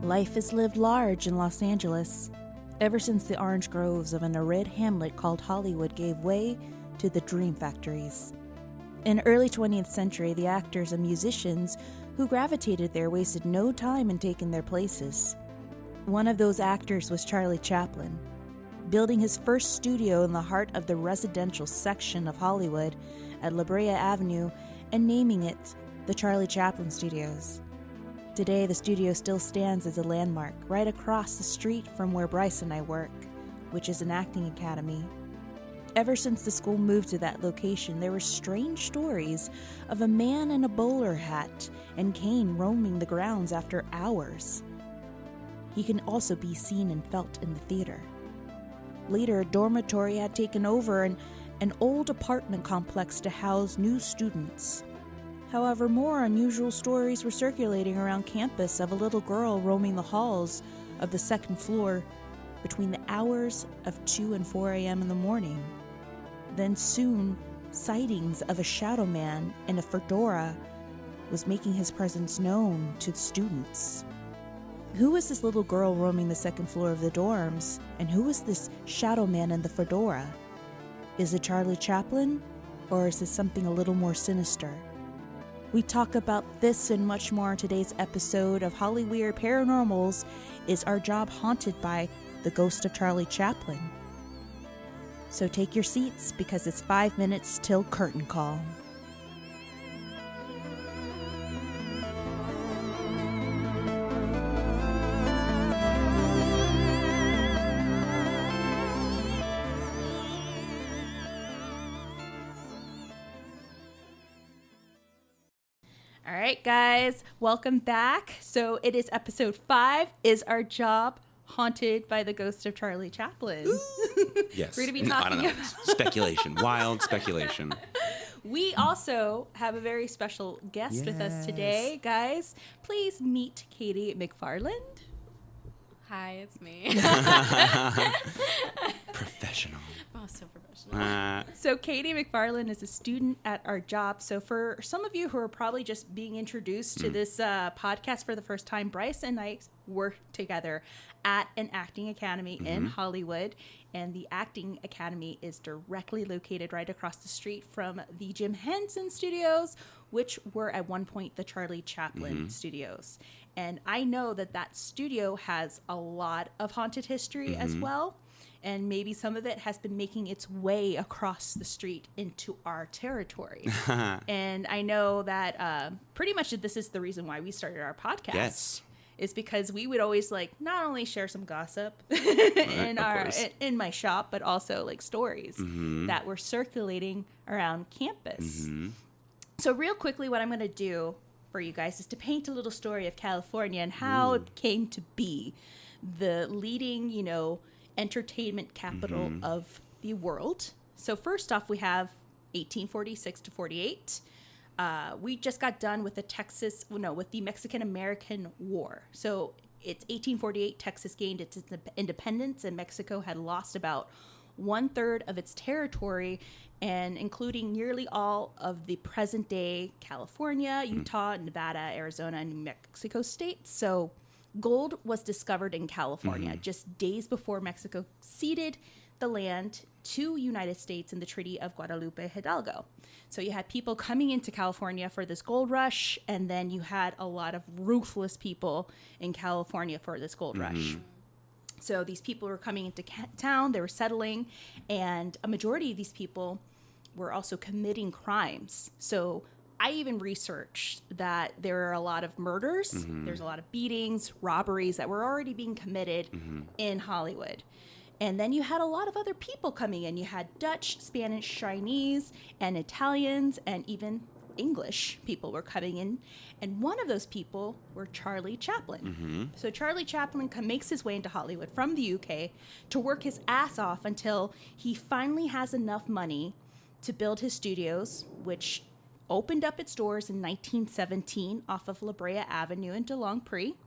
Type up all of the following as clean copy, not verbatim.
Life is lived large in Los Angeles, ever since the orange groves of an arid hamlet called Hollywood gave way to the dream factories. In early 20th century, the actors and musicians who gravitated there wasted no time in taking their places. One of those actors was Charlie Chaplin, building his first studio in the heart of the residential section of Hollywood at Brea Avenue and naming it the Charlie Chaplin Studios. Today, the studio still stands as a landmark right across the street from where Brice and I work, which is an acting academy. Ever since the school moved to that location, there were strange stories of a man in a bowler hat and cane roaming the grounds after hours. He can also be seen and felt in the theater. Later, a dormitory had taken over an old apartment complex to house new students. However, more unusual stories were circulating around campus of a little girl roaming the halls of the second floor between the hours of 2 and 4 a.m. in the morning. Then soon, sightings of a shadow man in a fedora was making his presence known to students. Who was this little girl roaming the second floor of the dorms? And who was this shadow man in the fedora? Is it Charlie Chaplin? Or is this something a little more sinister? We talk about this and much more in today's episode of Hollyweird Paranormals. Is Our Job Haunted by the Ghost of Charlie Chaplin? So take your seats because it's 5 minutes till curtain call. All right, guys, welcome back. So it is episode 5. Is Our Job Haunted by the Ghost of Charlie Chaplin? Yes. We're going to be talking I don't know. Speculation. Wild speculation. We also have a very special guest with us today. Guys, please meet Katie McFarland. Hi, it's me. Professional. Oh, so professional. So Katie McFarland is a student at Our Job. So for some of you who are probably just being introduced to this podcast for the first time, Brice and I work together at an acting academy in Hollywood. And the acting academy is directly located right across the street from the Jim Henson Studios, which were at one point the Charlie Chaplin Studios. And I know that that studio has a lot of haunted history as well. And maybe some of it has been making its way across the street into our territory. And I know that pretty much this is the reason why we started our podcast. Yes. Is because we would always not only share some gossip in my shop, but also stories that were circulating around campus. So real quickly, what I'm going to do for you guys is to paint a little story of California and how it came to be the leading, entertainment capital of the world. So first off, we have 1846 to 48. We just got done with the Mexican-American War. So it's 1848, Texas gained its independence, and Mexico had lost about 1/3 of its territory, and including nearly all of the present-day California, Utah, Nevada, Arizona, and New Mexico states. So gold was discovered in California just days before Mexico ceded the land to United States in the Treaty of Guadalupe Hidalgo. So you had people coming into California for this gold rush, and then you had a lot of ruthless people in California for this gold rush. So these people were coming into town, they were settling, and a majority of these people were also committing crimes. So I even researched that there are a lot of murders, there's a lot of beatings, robberies that were already being committed in Hollywood. And then you had a lot of other people coming in. You had Dutch, Spanish, Chinese, and Italians, and even English people were coming in. And one of those people were Charlie Chaplin. So Charlie Chaplin makes his way into Hollywood from the UK to work his ass off until he finally has enough money to build his studios, which opened up its doors in 1917 off of La Brea Avenue in DeLong Pre.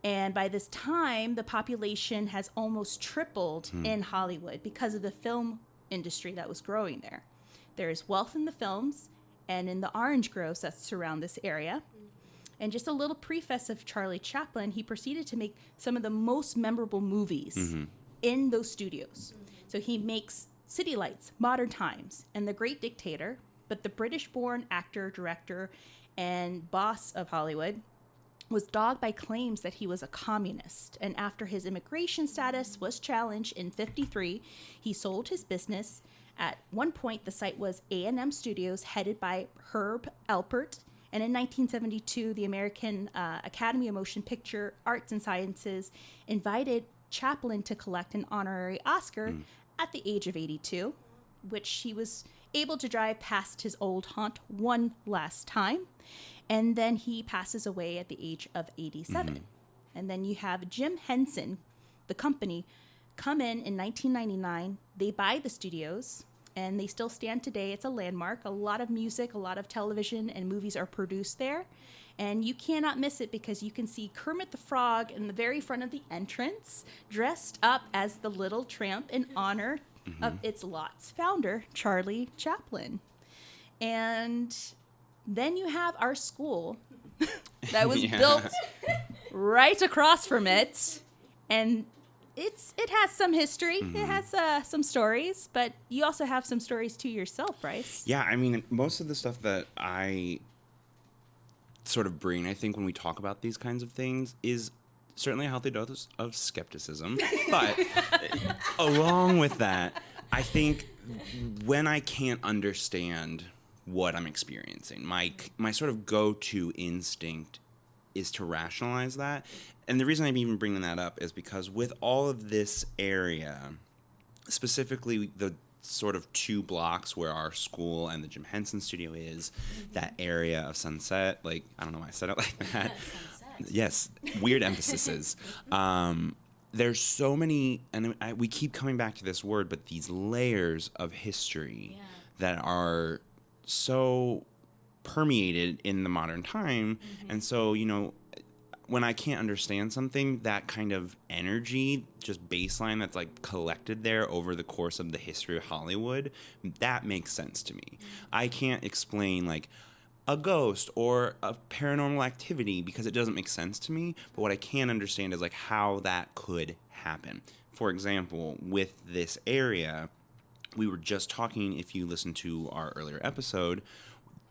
And by this time, the population has almost tripled in Hollywood because of the film industry that was growing there. There is wealth in the films and in the orange groves that surround this area. And just a little preface of Charlie Chaplin, he proceeded to make some of the most memorable movies in those studios. So he makes City Lights, Modern Times, and The Great Dictator, but the British-born actor, director, and boss of Hollywood was dogged by claims that he was a communist. And after his immigration status was challenged in 1953, he sold his business. At one point, the site was A&M Studios, headed by Herb Alpert. And in 1972, the American Academy of Motion Picture Arts and Sciences invited Chaplin to collect an honorary Oscar at the age of 82, which he was able to drive past his old haunt one last time. And then he passes away at the age of 87. And then you have Jim Henson, the company, come in 1999. They buy the studios, and they still stand today. It's a landmark. A lot of music, a lot of television and movies are produced there. And you cannot miss it because you can see Kermit the Frog in the very front of the entrance, dressed up as the little tramp in honor of its lot's founder, Charlie Chaplin. And then you have our school that was built right across from it. And it has some history. It has some stories, but you also have some stories to yourself, Brice. Yeah, I mean, most of the stuff that I sort of bring, I think, when we talk about these kinds of things is certainly a healthy dose of skepticism. But along with that, I think when I can't understand what I'm experiencing, my sort of go-to instinct is to rationalize that. And the reason I'm even bringing that up is because with all of this area, specifically the sort of 2 blocks where our school and the Jim Henson studio is, that area of Sunset, like, I don't know why I said it like that. Yes, weird emphases. There's so many, and we keep coming back to this word, but these layers of history that are so permeated in the modern time. And so, you know, when I can't understand something, that kind of energy, just baseline that's like collected there over the course of the history of Hollywood, that makes sense to me. I can't explain like a ghost or a paranormal activity because it doesn't make sense to me. But what I can understand is like how that could happen. For example, with this area, we were just talking, if you listen to our earlier episode,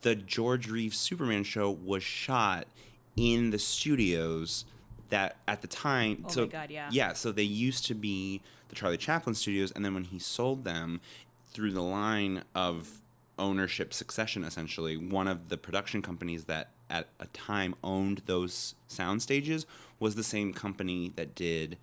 the George Reeves Superman show was shot in the studios that at the time. Oh my God, yeah. Yeah, so they used to be the Charlie Chaplin Studios, and then when he sold them through the line of ownership succession, essentially, one of the production companies that at a time owned those sound stages was the same company that did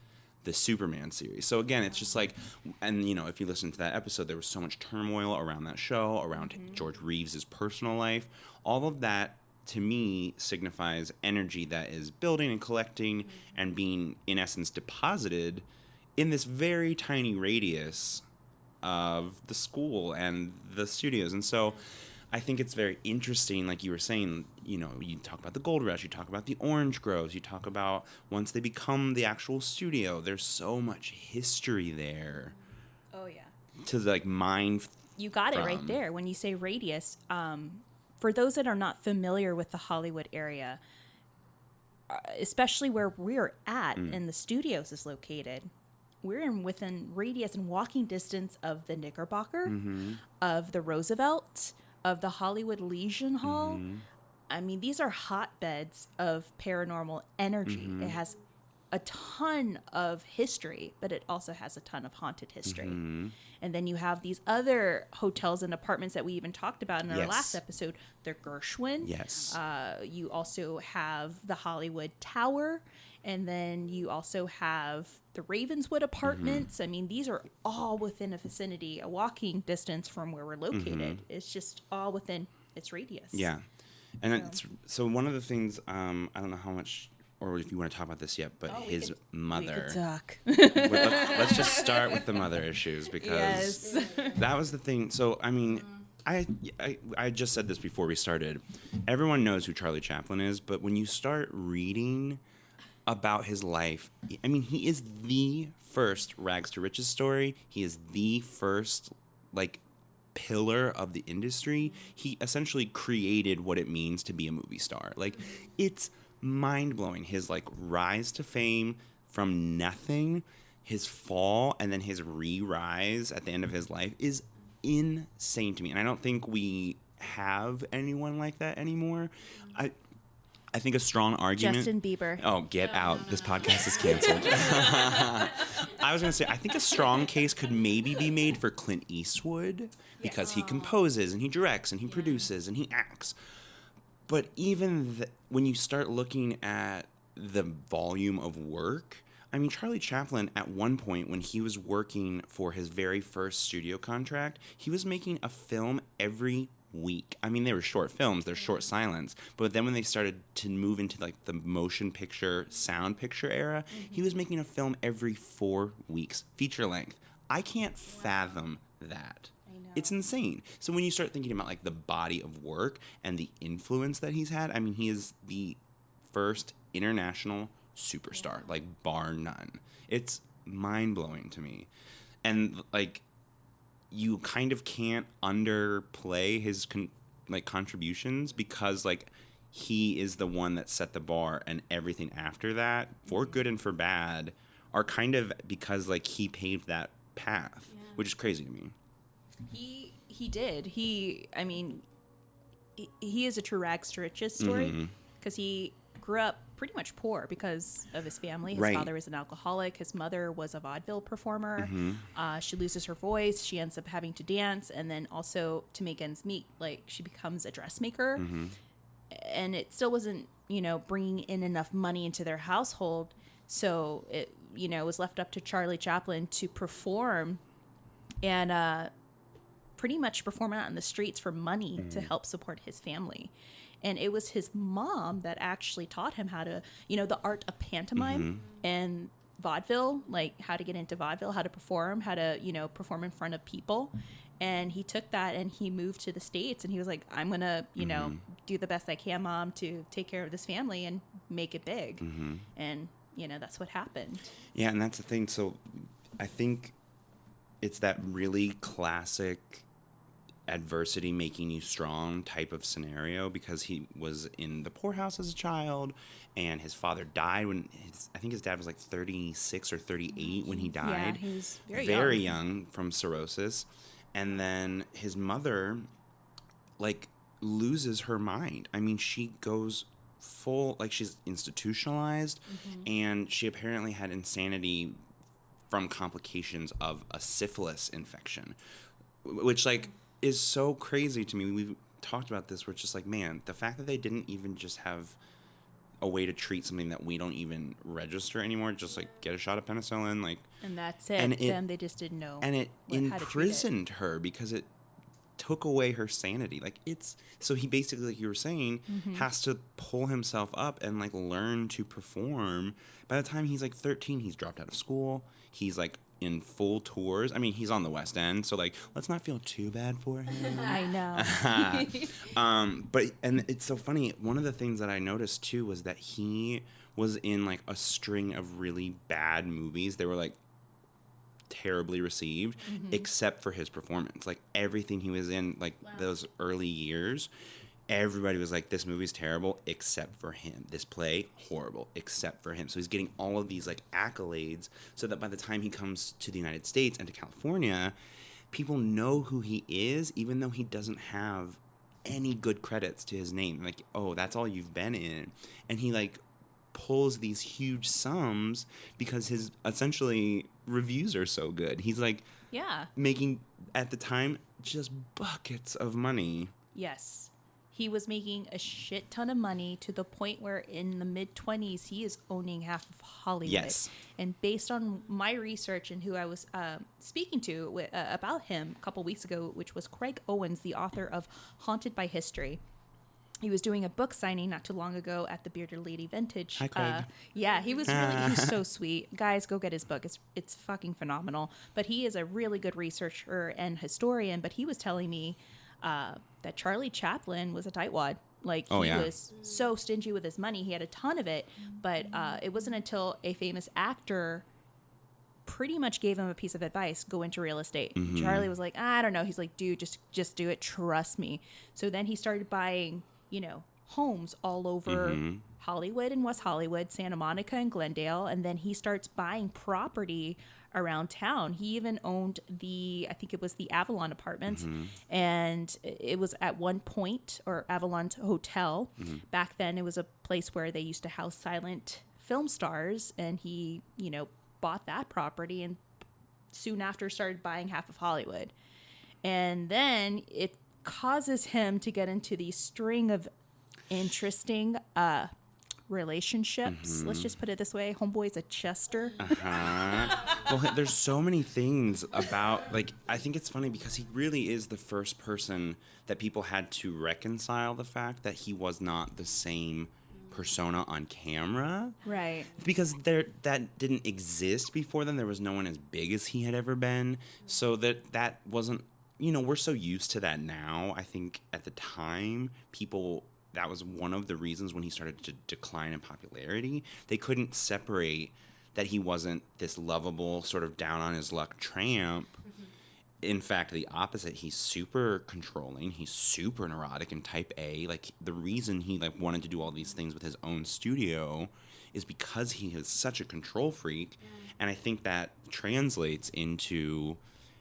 the Superman series. So again, it's just like, and you know, if you listen to that episode, there was so much turmoil around that show, around George Reeves' personal life. All of that, to me, signifies energy that is building and collecting and being, in essence, deposited in this very tiny radius of the school and the studios. And so I think it's very interesting, like you were saying, you know, you talk about the gold rush, you talk about the orange groves, you talk about once they become the actual studio, there's so much history there. Oh, yeah. To like mine You got it right there. When you say radius, for those that are not familiar with the Hollywood area, especially where we're at and the studios is located, we're within radius and walking distance of the Knickerbocker, of the Roosevelt, of the Hollywood Legion Hall. I mean, these are hotbeds of paranormal energy. It has a ton of history, but it also has a ton of haunted history. And then you have these other hotels and apartments that we even talked about in our last episode. The Gershwin. Yes. You also have the Hollywood Tower. And then you also have the Ravenswood Apartments. I mean, these are all within a vicinity, a walking distance from where we're located. It's just all within its radius. Yeah. And so one of the things, I don't know how much, or if you want to talk about this yet, but his mother. We could talk. Let's just start with the mother issues, because that was the thing. So, I mean, I just said this before we started. Everyone knows who Charlie Chaplin is, but when you start reading about his life, I mean, he is the first rags to riches story. He is the first, like, pillar of the industry. He essentially created what it means to be a movie star. Like, it's mind-blowing. His like rise to fame from nothing, his fall, and then his re-rise at the end of his life is insane to me. And I don't think we have anyone like that anymore. I think a strong argument... Justin Bieber. Oh, get out. This podcast is canceled. I was going to say, I think a strong case could maybe be made for Clint Eastwood because he composes and he directs and he produces and he acts. But even when you start looking at the volume of work, I mean, Charlie Chaplin, at one point when he was working for his very first studio contract, he was making a film every week. I mean, they were short films, they're short silence, but then when they started to move into like the motion picture, sound picture era, he was making a film every 4 weeks, feature length. I can't fathom that. It's insane. So when you start thinking about like the body of work and the influence that he's had, I mean, he is the first international superstar, like bar none. It's mind-blowing to me. And like, you kind of can't underplay his contributions because like he is the one that set the bar, and everything after that, for good and for bad, are kind of because like he paved that path, which is crazy to me. He did. He is a true rags to riches story because he grew up pretty much poor because of his family. His father was an alcoholic. His mother was a vaudeville performer. She loses her voice. She ends up having to dance, and then also to make ends meet, like she becomes a dressmaker. And it still wasn't, bringing in enough money into their household. So it, was left up to Charlie Chaplin to perform and pretty much perform out in the streets for money to help support his family. And it was his mom that actually taught him how to, the art of pantomime and vaudeville, like how to get into vaudeville, how to perform, how to, perform in front of people. And he took that and he moved to the States, and he was like, I'm going to, do the best I can, Mom, to take care of this family and make it big. And, that's what happened. Yeah, and that's the thing. So I think it's that really classic adversity making you strong type of scenario, because he was in the poorhouse as a child, and his father died when I think his dad was like 36 or 38 when he died. Yeah, he was very young from cirrhosis. And then his mother like loses her mind. I mean, she goes full, like she's institutionalized, and she apparently had insanity from complications of a syphilis infection, which like is so crazy to me. We've talked about this, where it's just like, man, the fact that they didn't even just have a way to treat something that we don't even register anymore, just like get a shot of penicillin, like, and that's it. They just didn't know. And it imprisoned her because it took away her sanity. Like, it's so he basically, like you were saying, has to pull himself up and like learn to perform. By the time he's like 13, he's dropped out of school. He's like in full tours. I mean, he's on the West End, so like, let's not feel too bad for him. I know. But it's so funny. One of the things that I noticed too was that he was in like a string of really bad movies. They were like terribly received, except for his performance. Like everything he was in, like those early years, everybody was like, this movie's terrible except for him. This play, horrible except for him. So he's getting all of these like accolades, so that by the time he comes to the United States and to California, people know who he is, even though he doesn't have any good credits to his name. Like, oh, that's all you've been in. And he like pulls these huge sums because his essentially reviews are so good. He's like making, at the time, just buckets of money. Yes. He was making a shit ton of money, to the point where in the mid-20s, he is owning half of Hollywood. Yes. And based on my research and who I was speaking to about him a couple weeks ago, which was Craig Owens, the author of Haunted by History. He was doing a book signing not too long ago at the Bearded Lady Vintage. Hi, Craig. Yeah, he was so sweet. Guys, go get his book. It's fucking phenomenal. But he is a really good researcher and historian. But he was telling me that Charlie Chaplin was a tightwad. Like, he was so stingy with his money. He had a ton of it. But it wasn't until a famous actor pretty much gave him a piece of advice: go into real estate. Charlie was like, I don't know. He's like, dude, just do it. Trust me. So then he started buying, homes all over Hollywood and West Hollywood, Santa Monica and Glendale. And then he starts buying property around town. He even owned I think it was the Avalon Apartments. And it was at one point, or Avalon Hotel. Back then, it was a place where they used to house silent film stars. And he, bought that property and soon after started buying half of Hollywood. And then it causes him to get into the string of interesting relationships. Let's just put it this way. Homeboy's a Chester. Well, there's so many things about, I think it's funny because he really is the first person that people had to reconcile the fact that he was not the same persona on camera. Right. Because that didn't exist before then. There was no one as big as he had ever been. So that wasn't, we're so used to that now. I think at the time, that was one of the reasons when he started to decline in popularity. They couldn't separate that he wasn't this lovable, sort of down on his luck tramp. In fact, the opposite. He's super controlling. He's super neurotic and type A. The reason he wanted to do all these things with his own studio is because he is such a control freak. And I think that translates into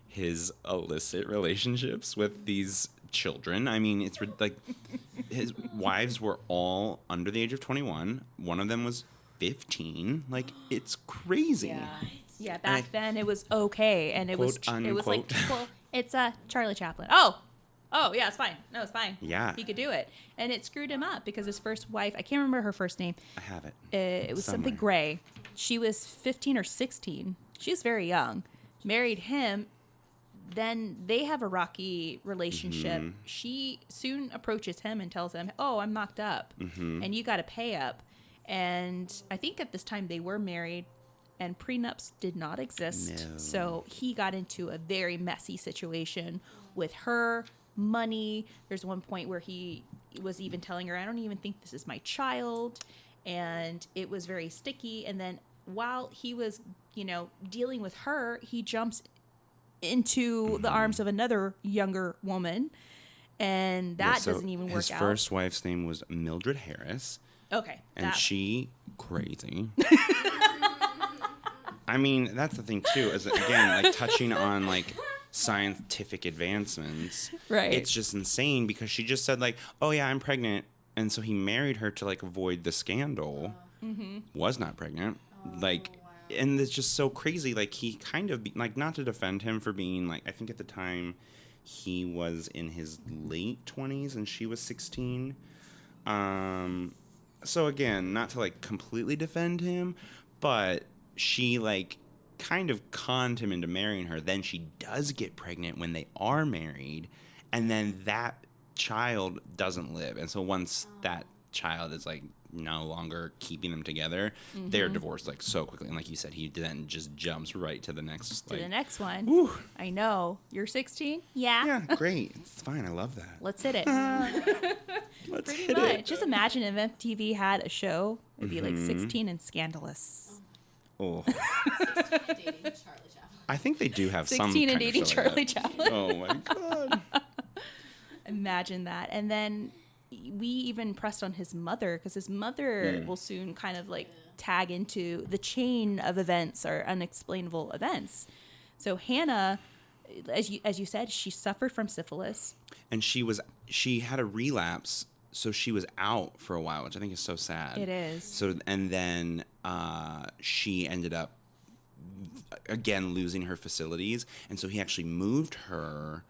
his illicit relationships with these children. I mean, it's his wives were all under the age of 21. One of them was 15. It's crazy. Yeah, back then it was okay, and it was unquote. It's Charlie Chaplin. Oh, yeah, it's fine. No, it's fine. Yeah, he could do it, and it screwed him up because his first wife, I can't remember her first name. I have it. It was something Gray. She was 15 or 16. She was very young. Married him. Then they have a rocky relationship. She soon approaches him and tells him, "Oh, I'm knocked up, and you got to pay up." And I think at this time they were married, and prenups did not exist. No. So he got into a very messy situation with her, money. There's one point where he was even telling her, "I don't even think this is my child," and it was very sticky. And then while he was, dealing with her, he jumps into the arms of another younger woman, and that doesn't even work out. His first wife's name was Mildred Harris. Okay. And she crazy. I mean, that's the thing too, is again, touching on scientific advancements. Right. It's just insane because she just said "Oh yeah, I'm pregnant." And so he married her to avoid the scandal. Was not pregnant. And it's just so crazy. He kind of, not to defend him for being, I think at the time he was in his late 20s and she was 16. So again, not to, completely defend him, but she, kind of conned him into marrying her. Then she does get pregnant when they are married, and then that child doesn't live. And so once that child is, no longer keeping them together, they're divorced so quickly. And like you said, he then just jumps right to the next the next one. Whew. I know. You're 16? Yeah. Yeah, great. It's fine. I love that. Let's hit it. Let's Pretty hit much. it. Just imagine if MTV had a show. It'd be 16 and Scandalous. Oh. 16 and dating Charlie Chaplin. I think they do have 16 and dating Charlie Chaplin. Oh my God. Imagine that. And then we even pressed on his mother, because his mother will soon kind of tag into the chain of events or unexplainable events. So Hannah, as you said, she suffered from syphilis, and she had a relapse, so she was out for a while, which I think is so sad. It is. So and then she ended up again losing her facilities, and so he actually moved her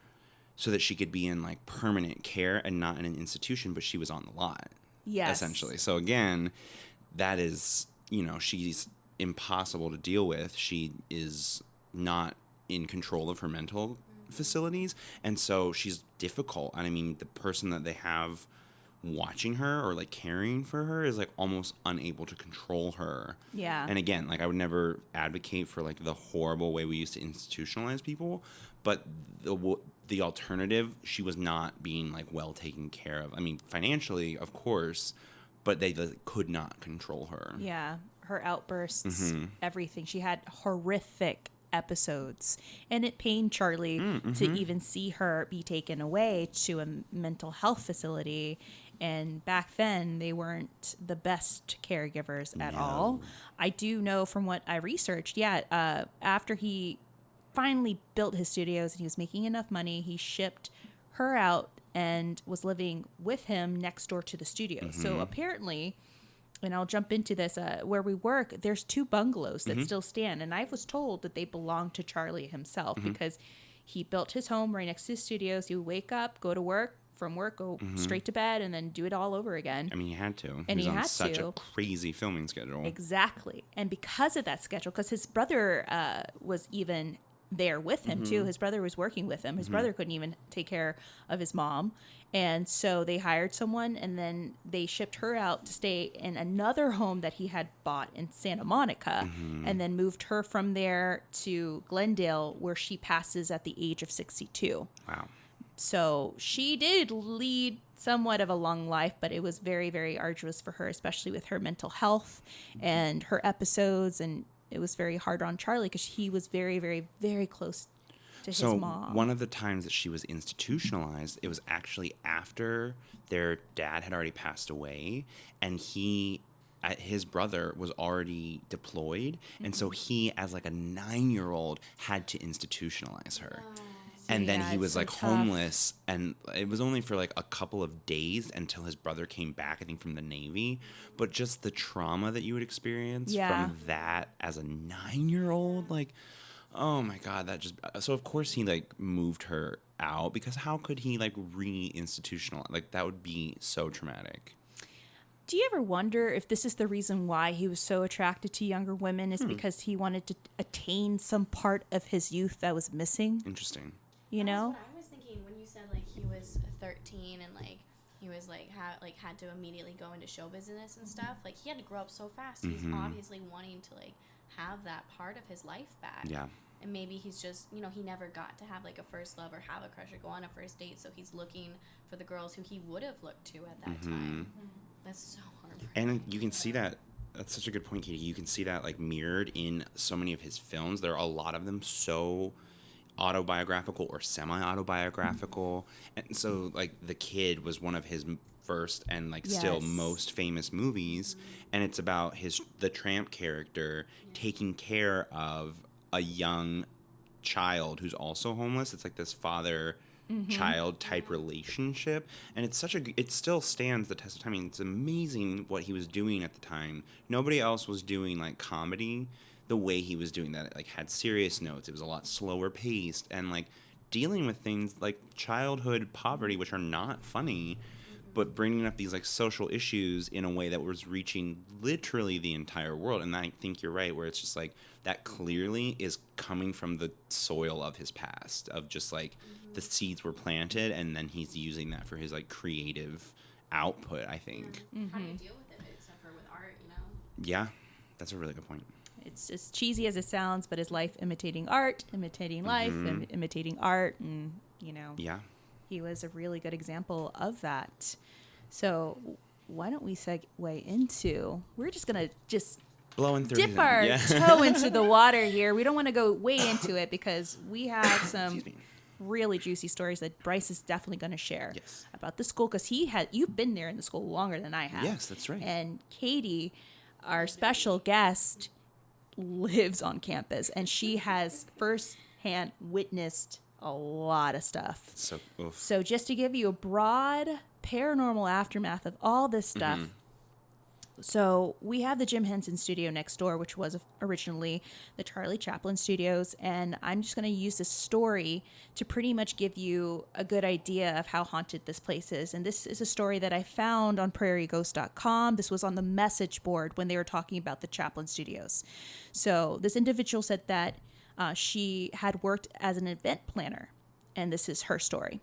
so that she could be in permanent care and not in an institution, but she was on the lot. Yes. Essentially. So again, that is, she's impossible to deal with. She is not in control of her mental facilities. And so she's difficult. And I mean, the person that they have watching her or caring for her is almost unable to control her. Yeah. And again, I would never advocate for the horrible way we used to institutionalize people, but the alternative, she was not being well taken care of. I mean, financially, of course, but they could not control her. Yeah, her outbursts, everything. She had horrific episodes, and it pained Charlie to even see her be taken away to a mental health facility. And back then, they weren't the best caregivers at all. I do know from what I researched, after he finally built his studios and he was making enough money, he shipped her out and was living with him next door to the studio. So apparently, and I'll jump into this, where we work, there's 2 bungalows that still stand. And I was told that they belonged to Charlie himself because he built his home right next to his studios. He would wake up, go to work, from work, go straight to bed, and then do it all over again. I mean, he had to. And he was he on had such to. a crazy filming schedule. Exactly. And because of that schedule, because his brother was even there with him too. His brother was working with him. His brother couldn't even take care of his mom. And so they hired someone, and then they shipped her out to stay in another home that he had bought in Santa Monica, and then moved her from there to Glendale, where she passes at the age of 62. Wow. So she did lead somewhat of a long life, but it was very, very arduous for her, especially with her mental health and her episodes. And it was very hard on Charlie because he was very, very, very close to his mom. One of the times that she was institutionalized, it was actually after their dad had already passed away, and his brother was already deployed, and so he, as like a 9-year-old, had to institutionalize her. And then he was like homeless, and it was only for like a couple of days until his brother came back, I think, from the Navy. But just the trauma that you would experience from that as a 9-year-old, like, oh my God, that just, so of course he like moved her out, because how could he like re-institutionalize? Like, that would be so traumatic. Do you ever wonder if this is the reason why he was so attracted to younger women, is because he wanted to attain some part of his youth that was missing? Interesting. You know? That's what I was thinking when you said like he was 13 and like he was like had to immediately go into show business and stuff. Like, he had to grow up so fast. He's obviously wanting to like have that part of his life back. Yeah. And maybe he's just, he never got to have like a first love or have a crush or go on a first date. So he's looking for the girls who he would have looked to at that time. That's so heartbreaking. And you can see that. That's such a good point, Katie. You can see that like mirrored in so many of his films. There are a lot of them so autobiographical or semi-autobiographical. And so like The Kid was one of his first and like still most famous movies, and it's about the tramp character taking care of a young child who's also homeless. It's like this father-child type relationship, and it still stands the test of time. I mean, it's amazing what he was doing at the time. Nobody else was doing like comedy the way he was doing that. It like had serious notes. It was a lot slower paced, and like dealing with things like childhood poverty, which are not funny, but bringing up these like social issues in a way that was reaching literally the entire world. And I think you're right, where it's just like that clearly is coming from the soil of his past, of just like the seeds were planted, and then he's using that for his like creative output, I think. How do you deal with it except for with art, Yeah, that's a really good point. It's as cheesy as it sounds, but is life imitating art, imitating life, imitating art, and, Yeah. he was a really good example of that. So why don't we segue into, we're just going to Blowing through dip our toe into the water here. We don't want to go way into it because we have some really juicy stories that Brice is definitely going to share about the school, because you've been there in the school longer than I have. Yes, that's right. And Katie, our special guest, lives on campus, and she has firsthand witnessed a lot of stuff. So just to give you a broad paranormal aftermath of all this stuff. So we have the Jim Henson studio next door, which was originally the Charlie Chaplin Studios. And I'm just going to use this story to pretty much give you a good idea of how haunted this place is. And this is a story that I found on prairieghost.com. This was on the message board when they were talking about the Chaplin Studios. So this individual said that she had worked as an event planner. And this is her story.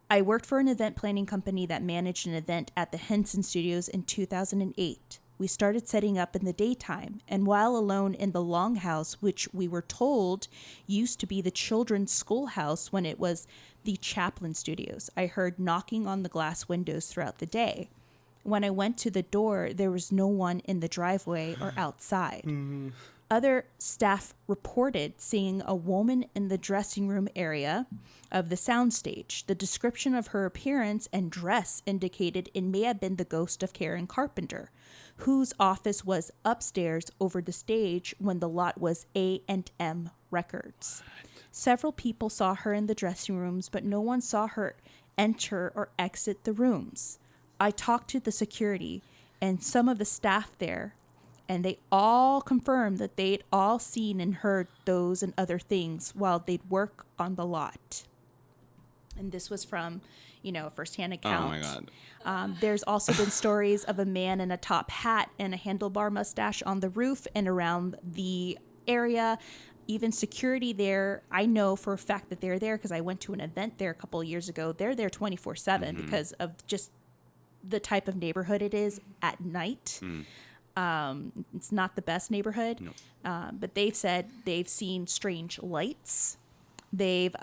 I worked for an event planning company that managed an event at the Henson Studios in 2008. We started setting up in the daytime, and while alone in the Longhouse, which we were told used to be the children's schoolhouse when it was the Chaplin Studios, I heard knocking on the glass windows throughout the day. When I went to the door, there was no one in the driveway or outside. Other staff reported seeing a woman in the dressing room area of the soundstage. The description of her appearance and dress indicated it may have been the ghost of Karen Carpenter, whose office was upstairs over the stage when the lot was A&M Records. Several people saw her in the dressing rooms, but no one saw her enter or exit the rooms. I talked to the security and some of the staff there, and they all confirmed that they'd all seen and heard those and other things while they'd work on the lot. And this was from, a firsthand account. Oh, my God. There's also been stories of a man in a top hat and a handlebar mustache on the roof and around the area. Even security there, I know for a fact that they're there because I went to an event there a couple of years ago. They're there 24/7 because of just the type of neighborhood it is at night. It's not the best neighborhood, Nope. but they've said they've seen strange lights. They've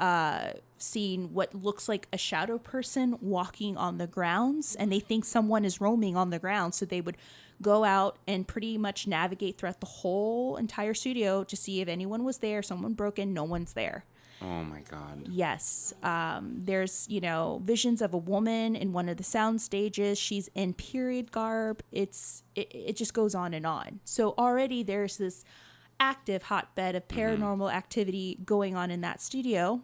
seen what looks like a shadow person walking on the grounds, and they think someone is roaming on the ground. So they would go out and pretty much navigate throughout the whole entire studio to see if anyone was there. Someone broke in, no one's there. Oh, my God. Yes. There's, visions of a woman in one of the sound stages. She's in period garb. It just goes on and on. So already there's this active hotbed of paranormal activity going on in that studio.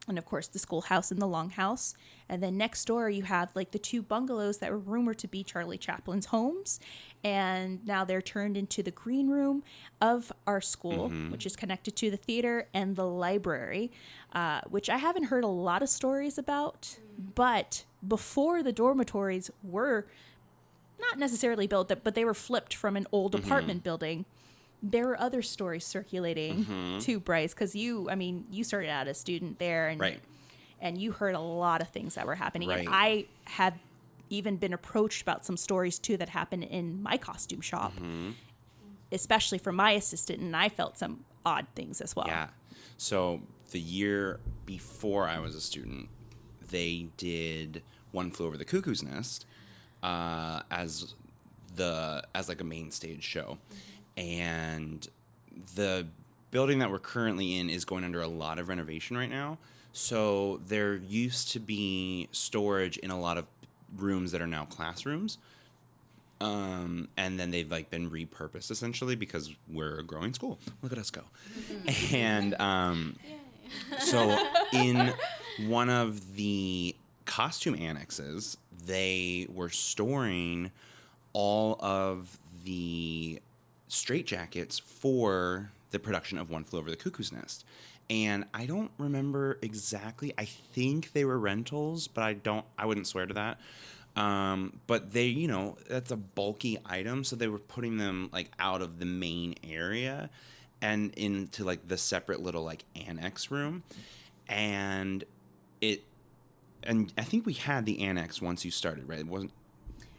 And of course, the schoolhouse and the longhouse. And then next door, you have like the two bungalows that were rumored to be Charlie Chaplin's homes. And now they're turned into the green room of our school, which is connected to the theater and the library, which I haven't heard a lot of stories about. But before the dormitories were not necessarily built, but they were flipped from an old apartment building, there were other stories circulating too, Brice, because you started out as a student there, and Right. and you heard a lot of things that were happening. Right. And I have even been approached about some stories too that happened in my costume shop, especially from my assistant, and I felt some odd things as well. Yeah. So the year before I was a student, they did One Flew Over the Cuckoo's Nest as like a main stage show. And the building that we're currently in is going under a lot of renovation right now. So there used to be storage in a lot of rooms that are now classrooms. And then they've like been repurposed essentially because we're a growing school. Look at us go. And so in one of the costume annexes, they were storing all of the straitjackets for the production of One Flew Over the Cuckoo's Nest. And I don't remember exactly. I think they were rentals, but I wouldn't swear to that. But they, that's a bulky item. So they were putting them like out of the main area and into like the separate little like annex room. And I think we had the annex once you started, right? It wasn't.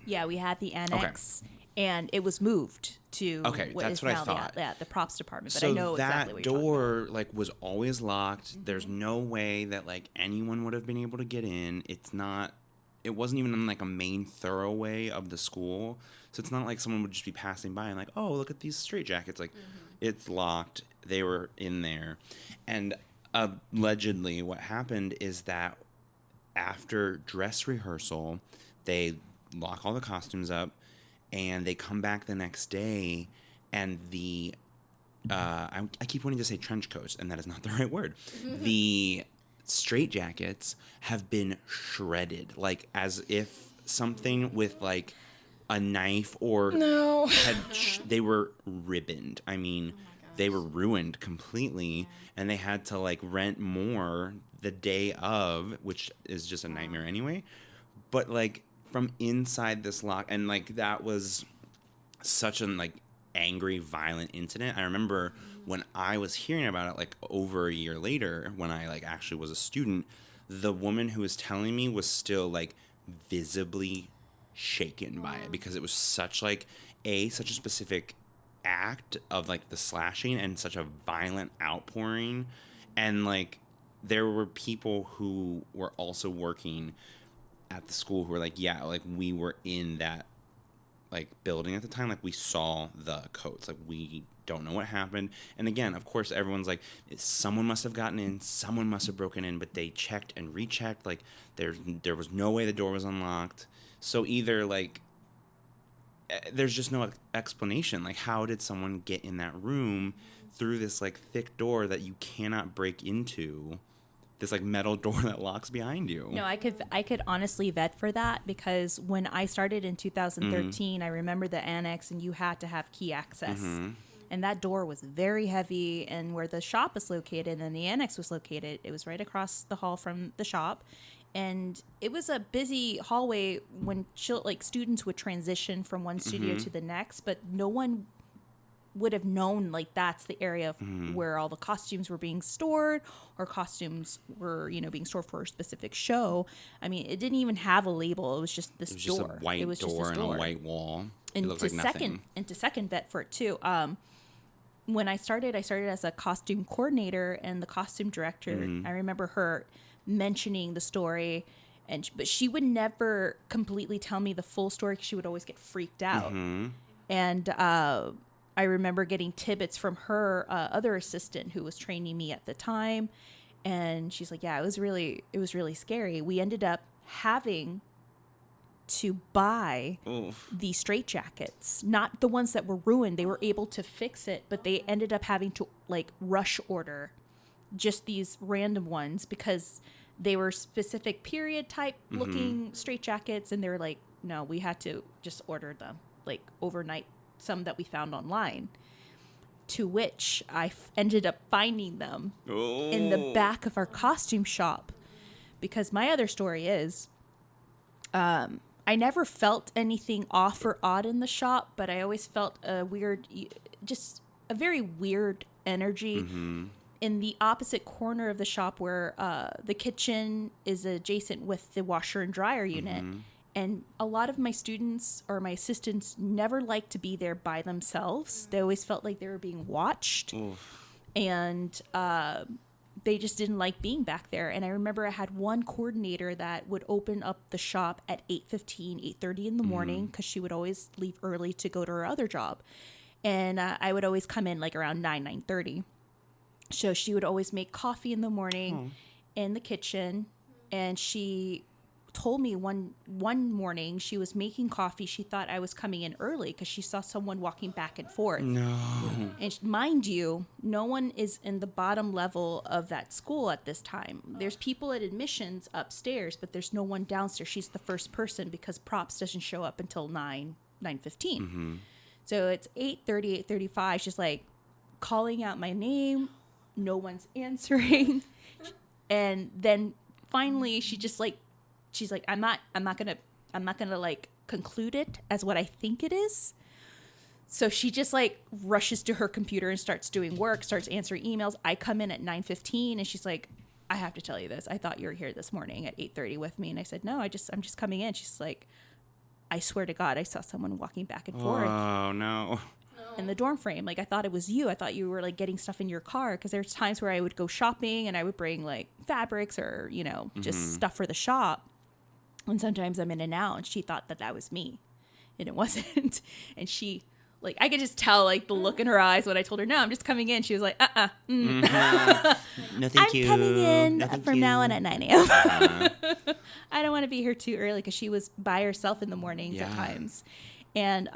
Yeah, we had the annex, and it was moved to what is now the props department. But so I know exactly what you're talking door about. like was always locked. There's no way that like anyone would have been able to get in. It wasn't even in like a main thoroughway of the school, so it's not like someone would just be passing by and like, oh, look at these straitjackets. Like, it's locked. They were in there, and allegedly, what happened is that after dress rehearsal, they lock all the costumes up, and they come back the next day, and I keep wanting to say trench coats, and that is not the right word. The straitjackets have been shredded, like as if something with like a knife or they were ribboned. I mean, they were ruined completely, and they had to like rent more the day of, which is just a nightmare anyway. But like from inside this lock, and like that was such an like angry, violent incident. I remember when I was hearing about it like over a year later, when I like actually was a student, the woman who was telling me was still like visibly shaken by it, because it was such like such a specific act of like the slashing and such a violent outpouring. And like there were people who were also working at the school who were like, yeah, like we were in that like building at the time, like we saw the coats, like we don't know what happened. And again, of course, everyone's like, someone must have gotten in, someone must have broken in, but they checked and rechecked. Like there was no way the door was unlocked. So either like there's just no explanation. Like, how did someone get in that room through this like thick door that you cannot break into? This like metal door that locks behind you. No, I could honestly vet for that, because when I started in 2013, I remember the annex and you had to have key access. And that door was very heavy, and where the shop is located and the annex was located, it was right across the hall from the shop. And it was a busy hallway when students would transition from one studio to the next, but no one would have known like that's the area of where all the costumes were being stored, or costumes were, being stored for a specific show. I mean, it didn't even have a label. It was just this door. Just a white door and a white wall. And it looked like nothing. To second vet for it too. When I started as a costume coordinator and the costume director. I remember her mentioning the story, but she would never completely tell me the full story, because she would always get freaked out. And I remember getting tidbits from her other assistant who was training me at the time, and she's like, "Yeah, it was really scary." We ended up having to buy the straitjackets, not the ones that were ruined. They were able to fix it, but they ended up having to like rush order just these random ones, because they were specific period type looking straitjackets, and they were like, no, we had to just order them like overnight, some that we found online, to which I ended up finding them in the back of our costume shop. Because my other story is, I never felt anything off or odd in the shop, but I always felt a very weird energy in the opposite corner of the shop, where the kitchen is adjacent with the washer and dryer unit. And a lot of my students or my assistants never liked to be there by themselves. They always felt like they were being watched. And they just didn't like being back there. And I remember I had one coordinator that would open up the shop at 8:15, 8:30 in the morning, because she would always leave early to go to her other job. And I would always come in like around 9:30. So she would always make coffee in the morning in the kitchen. And she told me one morning she was making coffee. She thought I was coming in early because she saw someone walking back and forth. No. And mind you, no one is in the bottom level of that school at this time. There's people at admissions upstairs, but there's no one downstairs. She's the first person, because props doesn't show up until 9:15. So it's 8:30, 8:35. She's like calling out my name. No one's answering. And then finally she's like, I'm not gonna like conclude it as what I think it is. So she just like rushes to her computer and starts doing work, starts answering emails. I come in at 9:15 and she's like, I have to tell you this. I thought you were here this morning at 8:30 with me. And I said, no, I'm just coming in. She's like, I swear to God, I saw someone walking back and forth. Oh no. In the dorm frame. Like, I thought it was you. I thought you were like getting stuff in your car, because there's times where I would go shopping and I would bring like fabrics or, just stuff for the shop. And sometimes I'm in and out, and she thought that was me, and it wasn't. And she, like, I could just tell, like, the look in her eyes when I told her, no, I'm just coming in. She was like, No, thank you. I'm coming in from now on at 9 a.m. I don't want to be here too early, because she was by herself in the mornings at times. And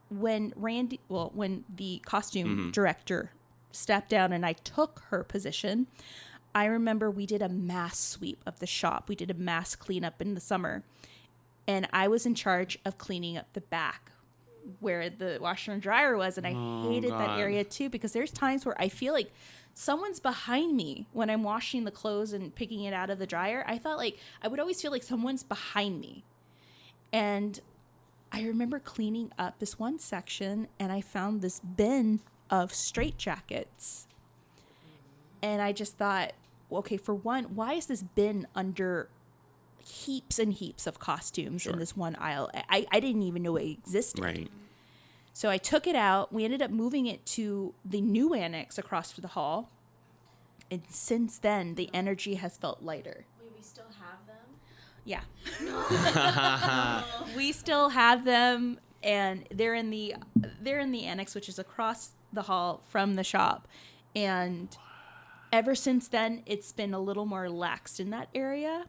when the costume director stepped down and I took her position, I remember we did a mass sweep of the shop. We did a mass cleanup in the summer. And I was in charge of cleaning up the back where the washer and dryer was. And I hated that area too, because there's times where I feel like someone's behind me when I'm washing the clothes and picking it out of the dryer. I would always feel like someone's behind me. And I remember cleaning up this one section, and I found this bin of straitjackets. And I just thought, okay, for one, why is this bin under heaps and heaps of costumes in this one aisle? I didn't even know it existed. Right. So I took it out. We ended up moving it to the new annex across the hall. And since then, the energy has felt lighter. Wait, we still have them? Yeah. We still have them. and they're in the annex, which is across the hall from the shop. And ever since then, it's been a little more laxed in that area.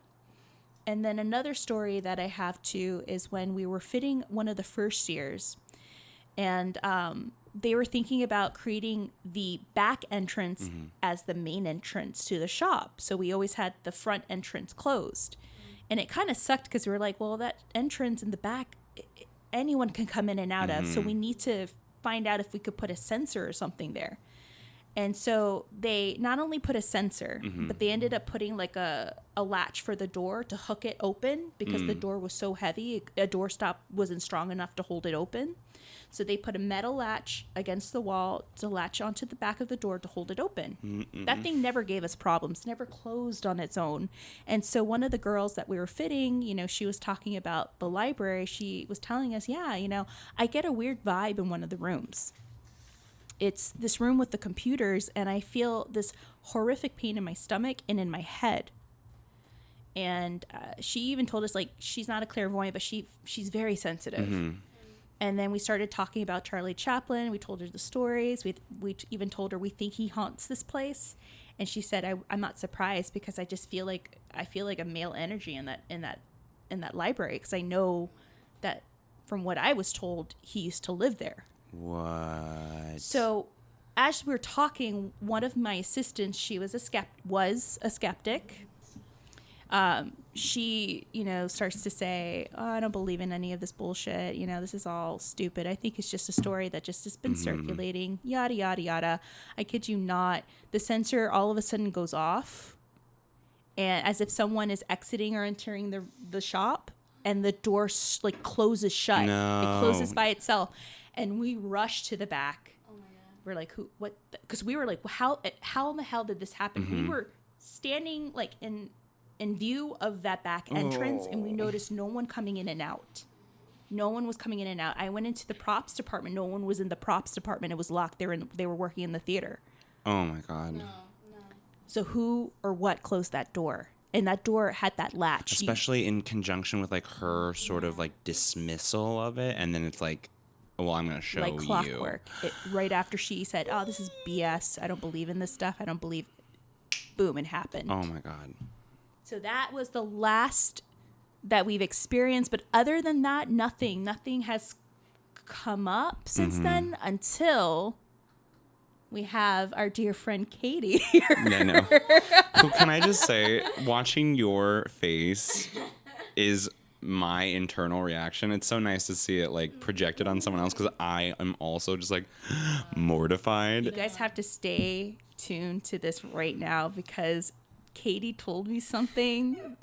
And then another story that I have too is when we were fitting one of the first years, and they were thinking about creating the back entrance as the main entrance to the shop. So we always had the front entrance closed. And it kind of sucked because we were like, well, that entrance in the back, anyone can come in and out of. So we need to find out if we could put a sensor or something there. And so they not only put a sensor, but they ended up putting like a latch for the door to hook it open because the door was so heavy. A doorstop wasn't strong enough to hold it open. So they put a metal latch against the wall to latch onto the back of the door to hold it open. That thing never gave us problems, never closed on its own. And so one of the girls that we were fitting, you know, she was talking about the library. She was telling us, yeah, you know, I get a weird vibe in one of the rooms. It's this room with the computers, and I feel this horrific pain in my stomach and in my head. And she even told us, like, she's not a clairvoyant, but she's very sensitive. And then we started talking about Charlie Chaplin. We told her the stories. We even told her we think he haunts this place. And she said, I'm not surprised because I just feel like a male energy in that library, because I know that from what I was told, he used to live there. What? So as we were talking, one of my assistants, she was a skeptic. She, you know, starts to say, oh, I don't believe in any of this bullshit. You know, this is all stupid. I think it's just a story that just has been circulating, yada, yada, yada. I kid you not. The sensor all of a sudden goes off, and as if someone is exiting or entering the shop, and the door like closes shut. No. It closes by itself. And we rush to the back. Oh my God. We're like, who, what? Because we were like, how in the hell did this happen? We were standing like in view of that back entrance, and we noticed no one coming in and out. No one was coming in and out. I went into the props department. No one was in the props department. It was locked. They were working in the theater. Oh my God. No. So who or what closed that door? And that door had that latch. Especially in conjunction with like her sort of like dismissal of it, and then it's like, well, I'm going to show you. Like clockwork. Right after she said, oh, this is BS. I don't believe in this stuff. I don't believe. Boom, it happened. Oh my God. So that was the last that we've experienced. But other than that, nothing has come up since then until we have our dear friend Katie here. No. So can I just say, watching your face is my internal reaction. It's so nice to see it like projected on someone else, because I am also just like mortified. You guys have to stay tuned to this right now, because Katie told me something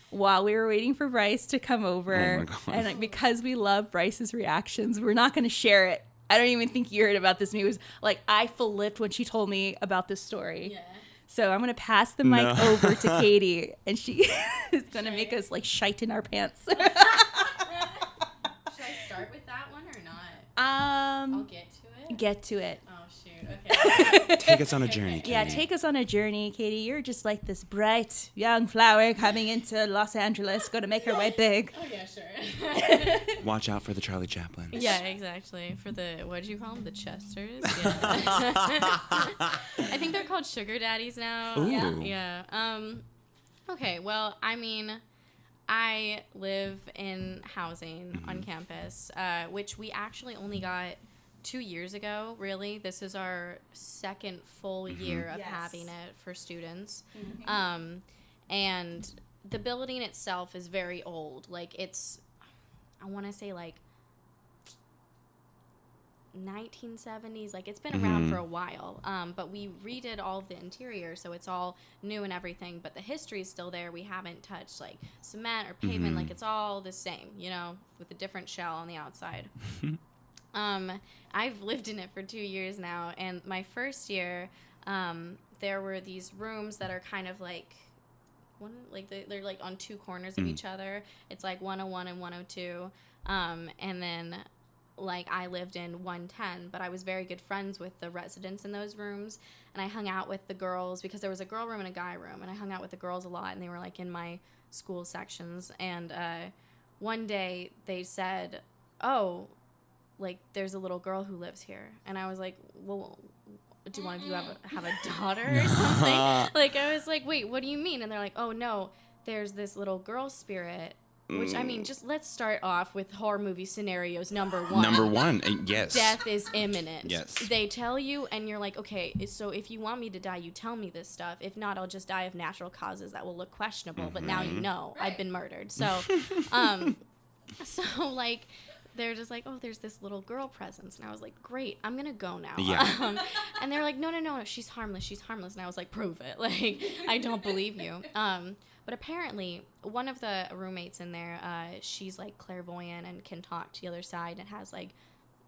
while we were waiting for Brice to come over. Oh my God. And because we love Brice's reactions, we're not going to share it. I don't even think you heard about this news. Like, I full-lipped when she told me about this story. Yeah. So I'm going to pass the mic over to Katie, and she is going to make us, like, shite in our pants. Should I start with that one or not? I'll get to it. Get to it. Oh, shoot. Okay. Take us on a journey, Katie. Yeah, take us on a journey, Katie. You're just like this bright young flower coming into Los Angeles, going to make her way big. Oh, yeah, sure. Watch out for the Charlie Chaplin. Yeah, exactly. For the, what did you call them? The Chesters? Yeah. I think they're called sugar daddies now. Ooh. Yeah. Okay, well, I mean, I live in housing on campus, which we actually only got 2 years ago, really. This is our second full year of having it for students. And the building itself is very old. Like, it's, I want to say, like, 1970s. Like, it's been around for a while. But we redid all of the interior, so it's all new and everything. But the history is still there. We haven't touched, like, cement or pavement. Like, it's all the same, you know, with a different shell on the outside. I've lived in it for 2 years now, and my first year, there were these rooms that are kind of like, they're like on two corners of each other. It's like 101 and 102, and then like I lived in 110, but I was very good friends with the residents in those rooms, and I hung out with the girls because there was a girl room and a guy room, and I hung out with the girls a lot, and they were like in my school sections, and one day they said, oh, like, there's a little girl who lives here. And I was like, well, do one of you have a daughter or something? Like, I was like, wait, what do you mean? And they're like, oh, no, there's this little girl spirit. Which, I mean, just let's start off with horror movie scenarios. Number one, yes. Death is imminent. Yes. They tell you, and you're like, okay, so if you want me to die, you tell me this stuff. If not, I'll just die of natural causes that will look questionable. But now you know I've been murdered. So, so like, they're just like, oh, there's this little girl presence. And I was like, great, I'm going to go now. Yeah. And they're like, no, she's harmless. And I was like, prove it. Like, I don't believe you. But apparently, one of the roommates in there, she's, like, clairvoyant and can talk to the other side and has, like,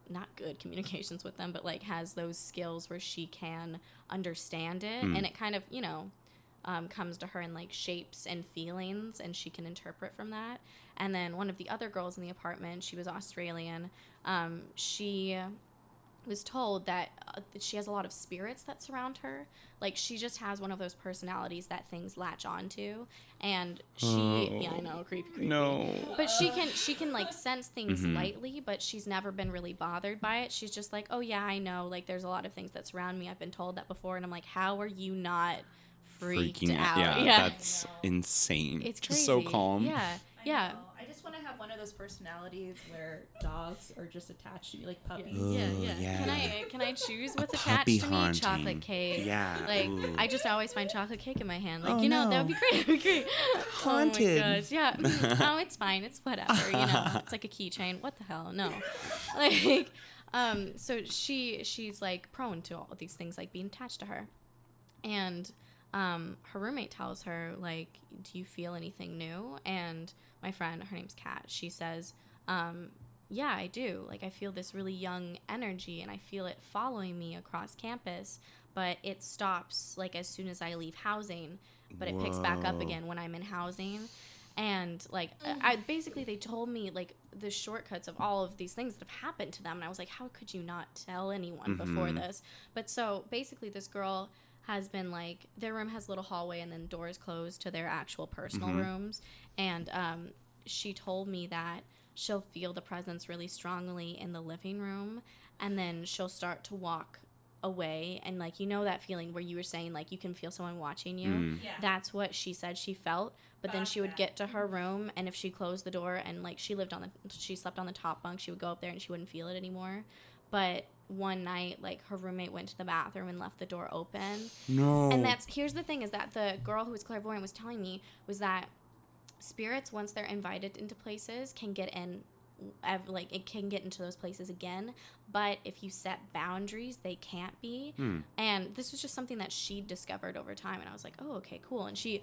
not good communications with them, but, like, has those skills where she can understand it. And it kind of, you know, comes to her in, like, shapes and feelings, and she can interpret from that. And then one of the other girls in the apartment, she was Australian, she was told that she has a lot of spirits that surround her. Like, she just has one of those personalities that things latch onto, and she yeah, I know, creepy. No. But she can like sense things lightly, but she's never been really bothered by it. She's just like, oh yeah, I know, like, there's a lot of things that surround me. I've been told that before. And I'm like, how are you not freaking out? Yeah, that's insane. It's crazy. Just so calm. Yeah. I just want to have one of those personalities where dogs are just attached to you, like puppies. Yeah. Can I choose what's attached puppy to me? haunting. Chocolate cake. Yeah. Like, Ooh. I just always find chocolate cake in my hand. Like, Oh, you know, no. that would be great. That'd be great. Haunted. Oh my gosh. Yeah. Oh, it's fine. It's whatever. You know, it's like a keychain. What the hell? No. Like, so she's like prone to all these things, like being attached to her, and her roommate tells her, like, do you feel anything new? And my friend, her name's Kat, she says, yeah, I do. Like, I feel this really young energy, and I feel it following me across campus, but it stops, like, as soon as I leave housing, but it picks back up again when I'm in housing. And, like, they told me, like, the shortcuts of all of these things that have happened to them, and I was like, how could you not tell anyone before this? But so, basically, this girl has been, like, their room has a little hallway and then doors closed to their actual personal rooms, and she told me that she'll feel the presence really strongly in the living room, and then she'll start to walk away, and, like, you know that feeling where you were saying, like, you can feel someone watching you? Yeah. That's what she said she felt. But then she would get to her room, and if she closed the door, and, like, she slept on the top bunk, she would go up there and she wouldn't feel it anymore. But one night, like, her roommate went to the bathroom and left the door open. No. And here's the thing, is that the girl who was clairvoyant was telling me was that spirits, once they're invited into places, can get in, like, it can get into those places again, but if you set boundaries, they can't be. And this was just something that she discovered over time, and I was like, oh, okay, cool. And she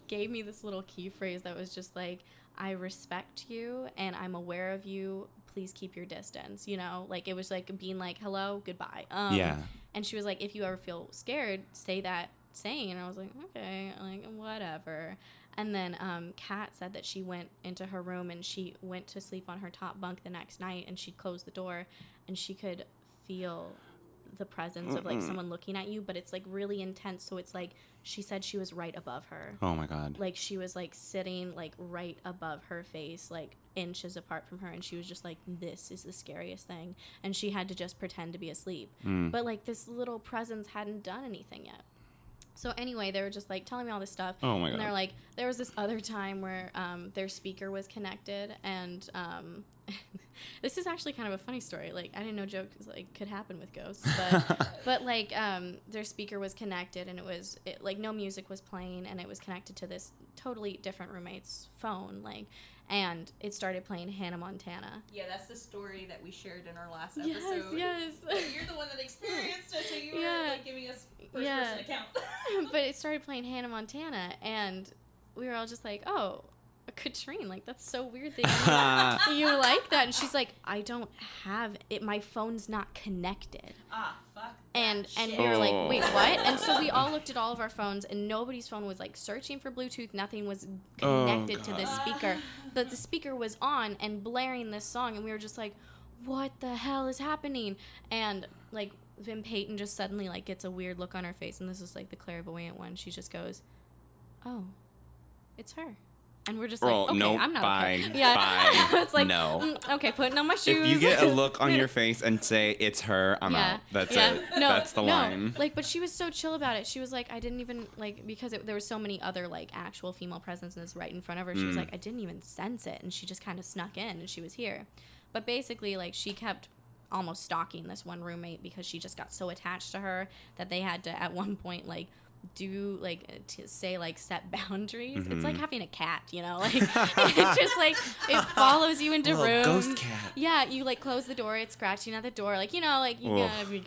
gave me this little key phrase that was just like, I respect you and I'm aware of you, please keep your distance, you know? Like, it was like being like, hello, goodbye. Yeah. And she was like, if you ever feel scared, say that saying. And I was like, okay, like, whatever. And then Kat said that she went into her room and she went to sleep on her top bunk the next night, and she closed the door and she could feel the presence of, like, someone looking at you, but it's, like, really intense. So it's like, she said she was right above her. Oh my God. Like, she was, like, sitting, like, right above her face, like, inches apart from her, and she was just like, this is the scariest thing. And she had to just pretend to be asleep. But, like, this little presence hadn't done anything yet. So anyway, they were just, like, telling me all this stuff. Oh my God. And they're like, there was this other time where their speaker was connected, and this is actually kind of a funny story. Like, I didn't know jokes, like, could happen with ghosts, but like, their speaker was connected, and like, no music was playing, and it was connected to this totally different roommate's phone, like, and it started playing Hannah Montana. Yeah, that's the story that we shared in our last episode. Yes. But you're the one that experienced it, so you were, like, giving us first-person account. But it started playing Hannah Montana, and we were all just like, oh, Katrine, like, that's so weird that you like that. And she's like, I don't have it. My phone's not connected. Fuck. And we were like, wait, what? And so we all looked at all of our phones, and nobody's phone was, like, searching for Bluetooth. Nothing was connected to this speaker. But the speaker was on and blaring this song, and we were just like, what the hell is happening? And, like, Vim Payton just suddenly, like, gets a weird look on her face, and this is, like, the clairvoyant one. She just goes, oh, it's her. And we're just Girl, like, okay, no, I'm not bye, okay. Yeah, bye. it's like, no. Okay, putting on my shoes. If you get a look on your face and say it's her, I'm out. That's it. No, That's the line. Like, but she was so chill about it. She was like, I didn't even like because there were so many other like actual female presences right in front of her. She was like, I didn't even sense it, and she just kind of snuck in, and she was here. But basically, like, she kept almost stalking this one roommate because she just got so attached to her that they had to at one point like do like to say like set boundaries. It's like having a cat, you know, like it just like it follows you into rooms. Ghost cat. Yeah, you like close the door, it's scratching at the door, like, you know, like you gotta be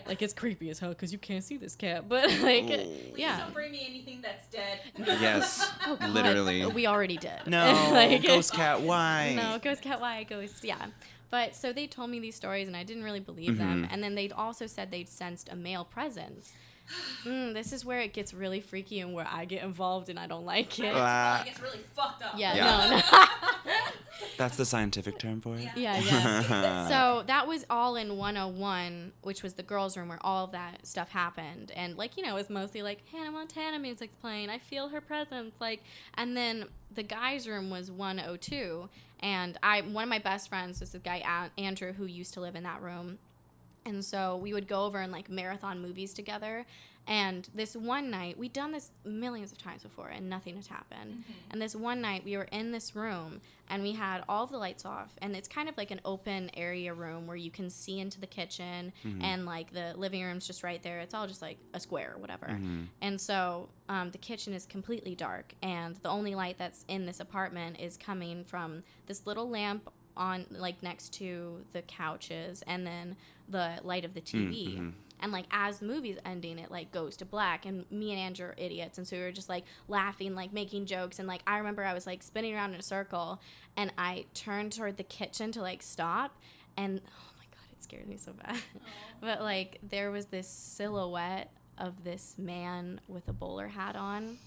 like it's creepy as hell because you can't see this cat, but like Please don't bring me anything that's dead. Yes. Oh, God. Literally. We already did. No. Like, ghost cat. Why? No, ghost cat. Why ghost? Yeah. But so they told me these stories and I didn't really believe them. And then they'd also said they'd sensed a male presence. This is where it gets really freaky and where I get involved and I don't like it. It gets really fucked up. No. That's the scientific term for it. Yeah. So that was all in 101, which was the girls' room where all of that stuff happened. And like, you know, it was mostly like Hannah Montana music's playing. I feel her presence. Like, and then the guys' room was 102. And one of my best friends was this guy, Andrew, who used to live in that room. And so we would go over and like marathon movies together. And this one night, we'd done this millions of times before and nothing had happened. And this one night we were in this room and we had all of the lights off. And it's kind of like an open area room where you can see into the kitchen and like the living room's just right there. It's all just like a square or whatever. And so the kitchen is completely dark. And the only light that's in this apartment is coming from this little lamp on like next to the couches and then the light of the TV. And like as the movie's ending, it like goes to black and me and Andrew are idiots, and so we were just like laughing, like making jokes, and like I remember I was like spinning around in a circle and I turned toward the kitchen to like stop, and oh my God, it scared me so bad. But like there was this silhouette of this man with a bowler hat on.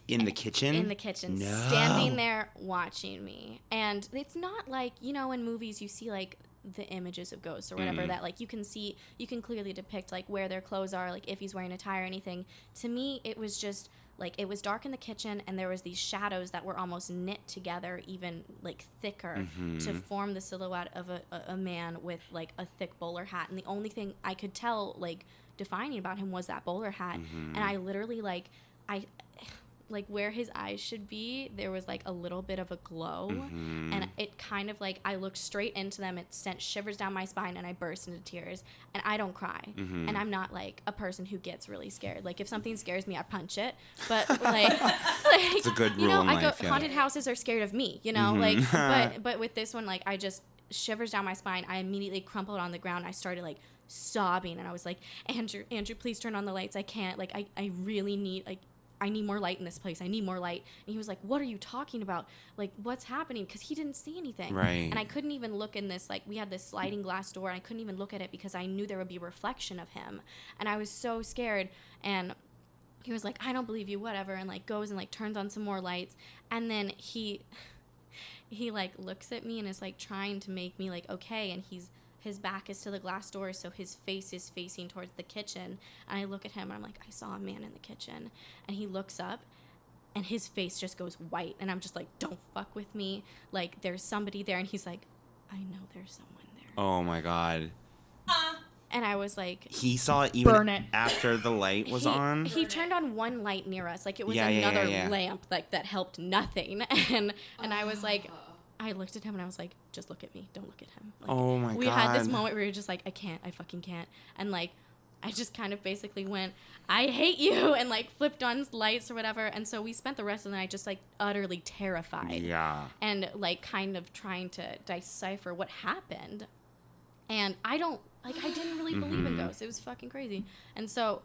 In the kitchen? In the kitchen. No. Standing there watching me. And it's not like, you know, in movies you see like the images of ghosts or whatever that like you can clearly depict like where their clothes are, like if he's wearing a tie or anything. To me, it was just like it was dark in the kitchen and there was these shadows that were almost knit together, even like thicker to form the silhouette of a man with like a thick bowler hat. And the only thing I could tell like defining about him was that bowler hat. And I literally like where his eyes should be, there was like a little bit of a glow, and it kind of like I looked straight into them. It sent shivers down my spine, and I burst into tears. And I don't cry, and I'm not like a person who gets really scared. Like if something scares me, I punch it. But like it's a good rule you know, in life. Haunted houses are scared of me, you know, like but with this one, like I just shivers down my spine. I immediately crumpled on the ground. I started like sobbing, and I was like, Andrew, please turn on the lights. I can't. Like I really need like. I need more light in this place. I need more light. And he was like, what are you talking about? Like, what's happening? Because he didn't see anything. Right. And I couldn't even look in this, like, we had this sliding glass door, and I couldn't even look at it because I knew there would be a reflection of him. And I was so scared. And he was like, I don't believe you, whatever. And, like, goes and, like, turns on some more lights. And then he like, looks at me and is, like, trying to make me, like, okay. And his back is to the glass door, so his face is facing towards the kitchen. And I look at him, and I'm like, I saw a man in the kitchen. And he looks up, and his face just goes white. And I'm just like, don't fuck with me. Like, there's somebody there. And he's like, I know there's someone there. Oh, my God. And I was like... He saw it even Burn it. after the light was on? He turned on one light near us. Like, it was another lamp like that helped nothing. And I was like... I looked at him and I was like, just look at me. Don't look at him. Like, oh, my God. We had this moment where we were just like, I fucking can't. And, like, I just kind of basically went, I hate you, and, like, flipped on lights or whatever. And so we spent the rest of the night just, like, utterly terrified. Yeah. And, like, kind of trying to decipher what happened. And I didn't really believe in ghosts. It was fucking crazy. And so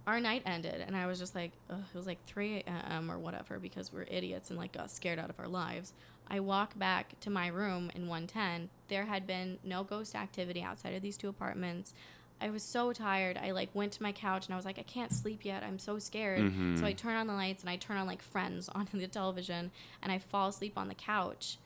our night ended, and I was just like, ugh, it was like 3 a.m. or whatever because we're idiots and, like, got scared out of our lives. I walk back to my room in 110. There had been no ghost activity outside of these 2 apartments. I was so tired. I, like, went to my couch, and I was like, I can't sleep yet. I'm so scared. So I turn on the lights, and I turn on, like, Friends on the television, and I fall asleep on the couch.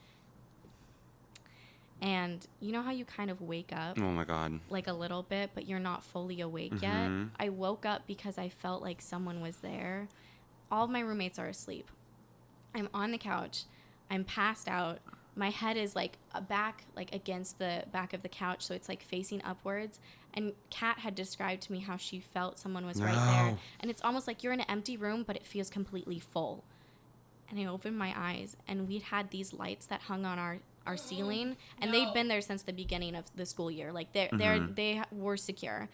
And you know how you kind of wake up? Oh, my God. Like, a little bit, but you're not fully awake yet? I woke up because I felt like someone was there. All of my roommates are asleep. I'm on the couch. I'm passed out. My head is like back, like against the back of the couch, so it's like facing upwards. And Kat had described to me how she felt someone was right there. And it's almost like you're in an empty room, but it feels completely full. And I opened my eyes, and we'd had these lights that hung on our ceiling, and they'd been there since the beginning of the school year. Like they were secure.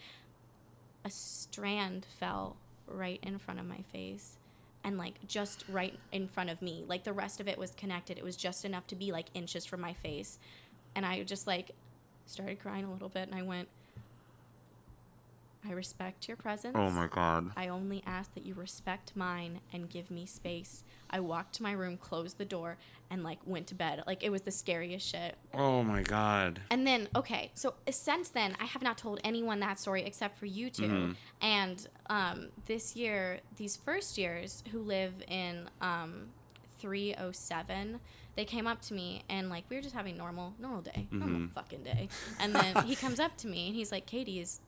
A strand fell right in front of my face. And, like, just right in front of me. Like, the rest of it was connected. It was just enough to be, like, inches from my face. And I just, like, started crying a little bit. And I went, I respect your presence. Oh, my God. I only ask that you respect mine and give me space. I walked to my room, closed the door, and, like, went to bed. Like, it was the scariest shit. Oh, my God. And then, okay, so since then, I have not told anyone that story except for you two. Mm-hmm. And this year, these first years who live in 307, they came up to me, and, like, we were just having normal day, normal fucking day. And then he comes up to me, and he's like, Katie, is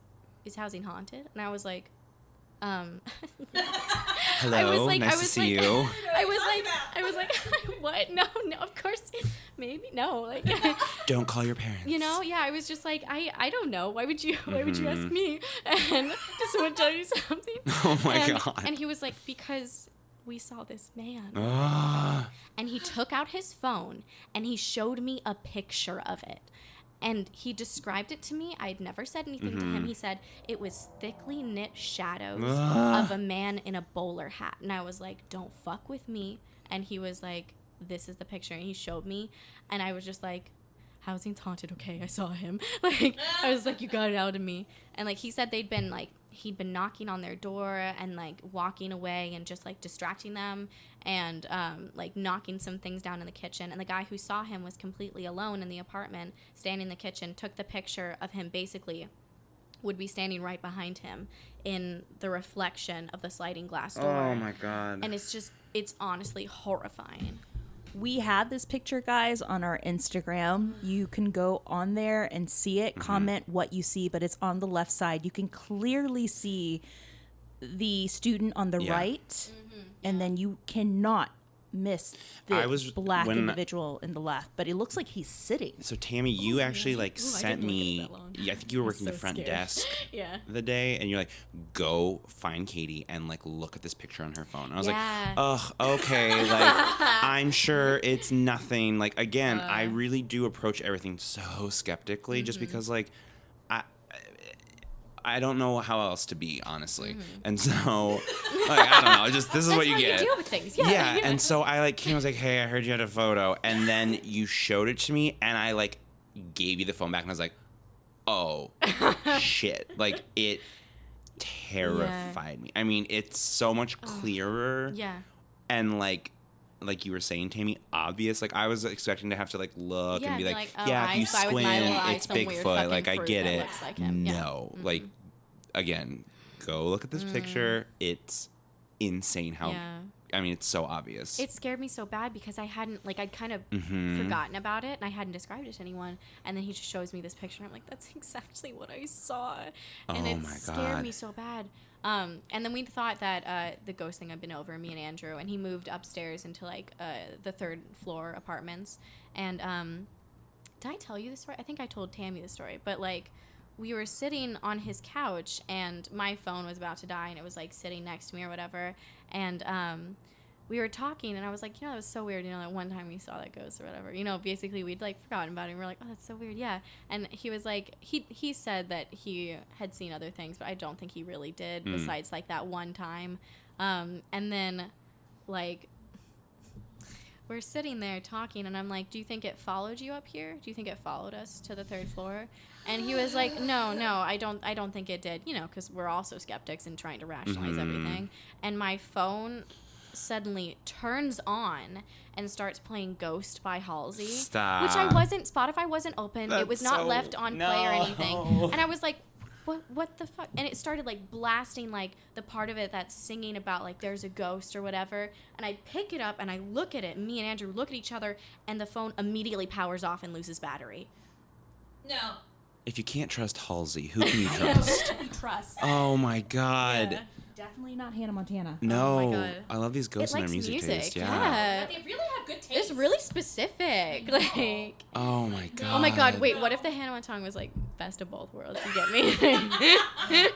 housing haunted? And I was like, hello, nice to see you. I was like, what? No, of course, maybe, no. Like, don't call your parents. You know, yeah, I was just like, I don't know. Why would you ask me? And just want to tell you something. Oh my God. And he was like, because we saw this man. And he took out his phone and he showed me a picture of it. And he described it to me. I'd never said anything to him. He said it was thickly knit shadows of a man in a bowler hat. And I was like, don't fuck with me. And he was like, this is the picture. And he showed me. And I was just like, housing's haunted. Okay, I saw him. Like, I was like, you got it out of me. And, like, he said he'd been knocking on their door and, like, walking away and just, like, distracting them and, like, knocking some things down in the kitchen. And the guy who saw him was completely alone in the apartment, standing in the kitchen, took the picture of him basically would be standing right behind him in the reflection of the sliding glass door. Oh, my God. And it's honestly horrifying. We have this picture, guys, on our Instagram. You can go on there and see it, comment what you see, but it's on the left side. You can clearly see the student on the right, and then you cannot miss the black individual in the left, but it looks like he's sitting. So Tammy, you actually sent me. I think you were working the front desk the day, and you're like, go find Katie and look at this picture on her phone. And I was like, ugh, okay, I'm sure it's nothing. Again, I really do approach everything so skeptically, just because I don't know how else to be, honestly. And so, I don't know. Just this is what you get. You deal with things. Yeah. And so I came. I was like, hey, I heard you had a photo, and then you showed it to me, and I gave you the phone back, and I was like, oh shit! It terrified me. I mean, it's so much clearer. Yeah. And like you were saying, Tammy, obvious. I was expecting to have to look and be like, if you squint, it's Bigfoot. I get it. Like no, again, go look at this picture. It's insane how. I mean, it's so obvious. It scared me so bad because I hadn't I'd kind of forgotten about it and I hadn't described it to anyone. And then he just shows me this picture. And I'm like, that's exactly what I saw. And it scared me so bad. And then we thought that the ghost thing had been over, me and Andrew, and he moved upstairs into the third floor apartments. And did I tell you this story? I think I told Tammy the story, but we were sitting on his couch and my phone was about to die and it was sitting next to me or whatever. And we were talking and I was like, that was so weird. That one time we saw that ghost or whatever, basically we'd forgotten about it. And we're like, oh, that's so weird. Yeah. And he was he said that he had seen other things, but I don't think he really did besides that one time. And then we're sitting there talking and I'm like, do you think it followed you up here? Do you think it followed us to the third floor? And he was like, no, I don't think it did, because we're also skeptics and trying to rationalize everything. And my phone suddenly turns on and starts playing Ghost by Halsey. Stop. Which Spotify wasn't open. It was not left on play or anything. And I was like, what the fuck? And it started blasting the part of it that's singing about there's a ghost or whatever. And I pick it up and I look at it. Me and Andrew look at each other and the phone immediately powers off and loses battery. No. If you can't trust Halsey, who can you trust? Who can you trust? Oh my God. Yeah. Definitely not Hannah Montana. No, Oh my God. I love these ghosts and their music taste. Yeah. They really have good taste. It's really specific. Like, Oh my god. oh my God, wait, what if the Hannah Montana was like best of both worlds? You get me?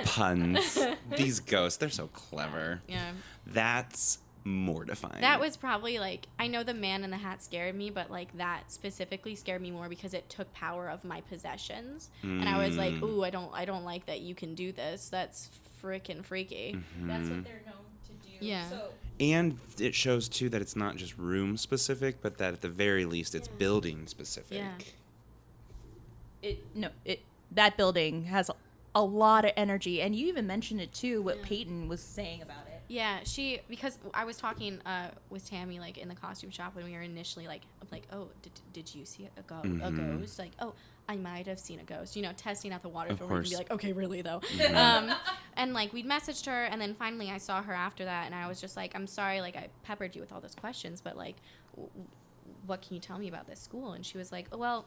Puns. These ghosts, they're so clever. Yeah. That's mortifying. That was probably like, I know the man in the hat scared me, but like that specifically scared me more because it took power of my possessions. And I was like, ooh, I don't like that you can do this. That's freaking freaky. That's what they're known to do. Yeah. So, And it shows too that it's not just room specific, but that at the very least it's building specific. Yeah. that building has a lot of energy, and you even mentioned it too. What Peyton was saying about it. Yeah, because I was talking with Tammy like in the costume shop when we were initially like, I'm like, oh, did you see a ghost? Like, oh, I might have seen a ghost. You know, testing out the waters. Of Where we can course. be like, okay, really though. And like we'd messaged her, and then finally I saw her after that, and I was just like, I'm sorry, like I peppered you with all those questions, but like, what can you tell me about this school? And she was like, oh, well,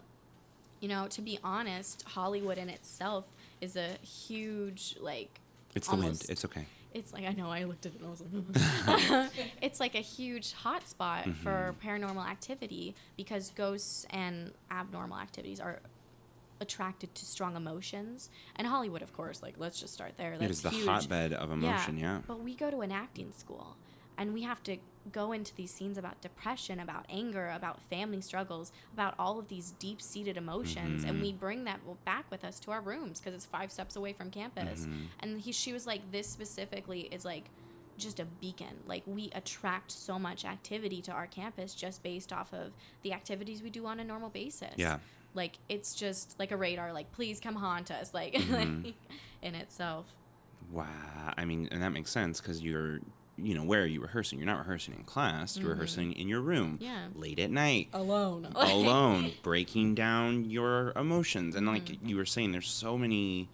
you know, to be honest, Hollywood in itself is a huge like. It's the wind. It's okay. It's like, I know, I looked at it and I was like, it's like a huge hot spot for paranormal activity because ghosts and abnormal activities are attracted to strong emotions. And Hollywood, of course, like, let's just start there. That's It is the huge. hotbed of emotion, yeah. But we go to an acting school and we have to go into these scenes about depression, about anger, about family struggles, about all of these deep-seated emotions, and we bring that back with us to our rooms because it's 5 steps away from campus. And she was like, this specifically is like just a beacon. Like, we attract so much activity to our campus just based off of the activities we do on a normal basis. Yeah. Like, it's just like a radar, like, please come haunt us, like, in itself. Wow. I mean, and that makes sense because you're, you know, where are you rehearsing? You're not rehearsing in class. You're rehearsing in your room. Yeah. Late at night. Alone. Alone. Breaking down your emotions. And like you were saying, there's so many,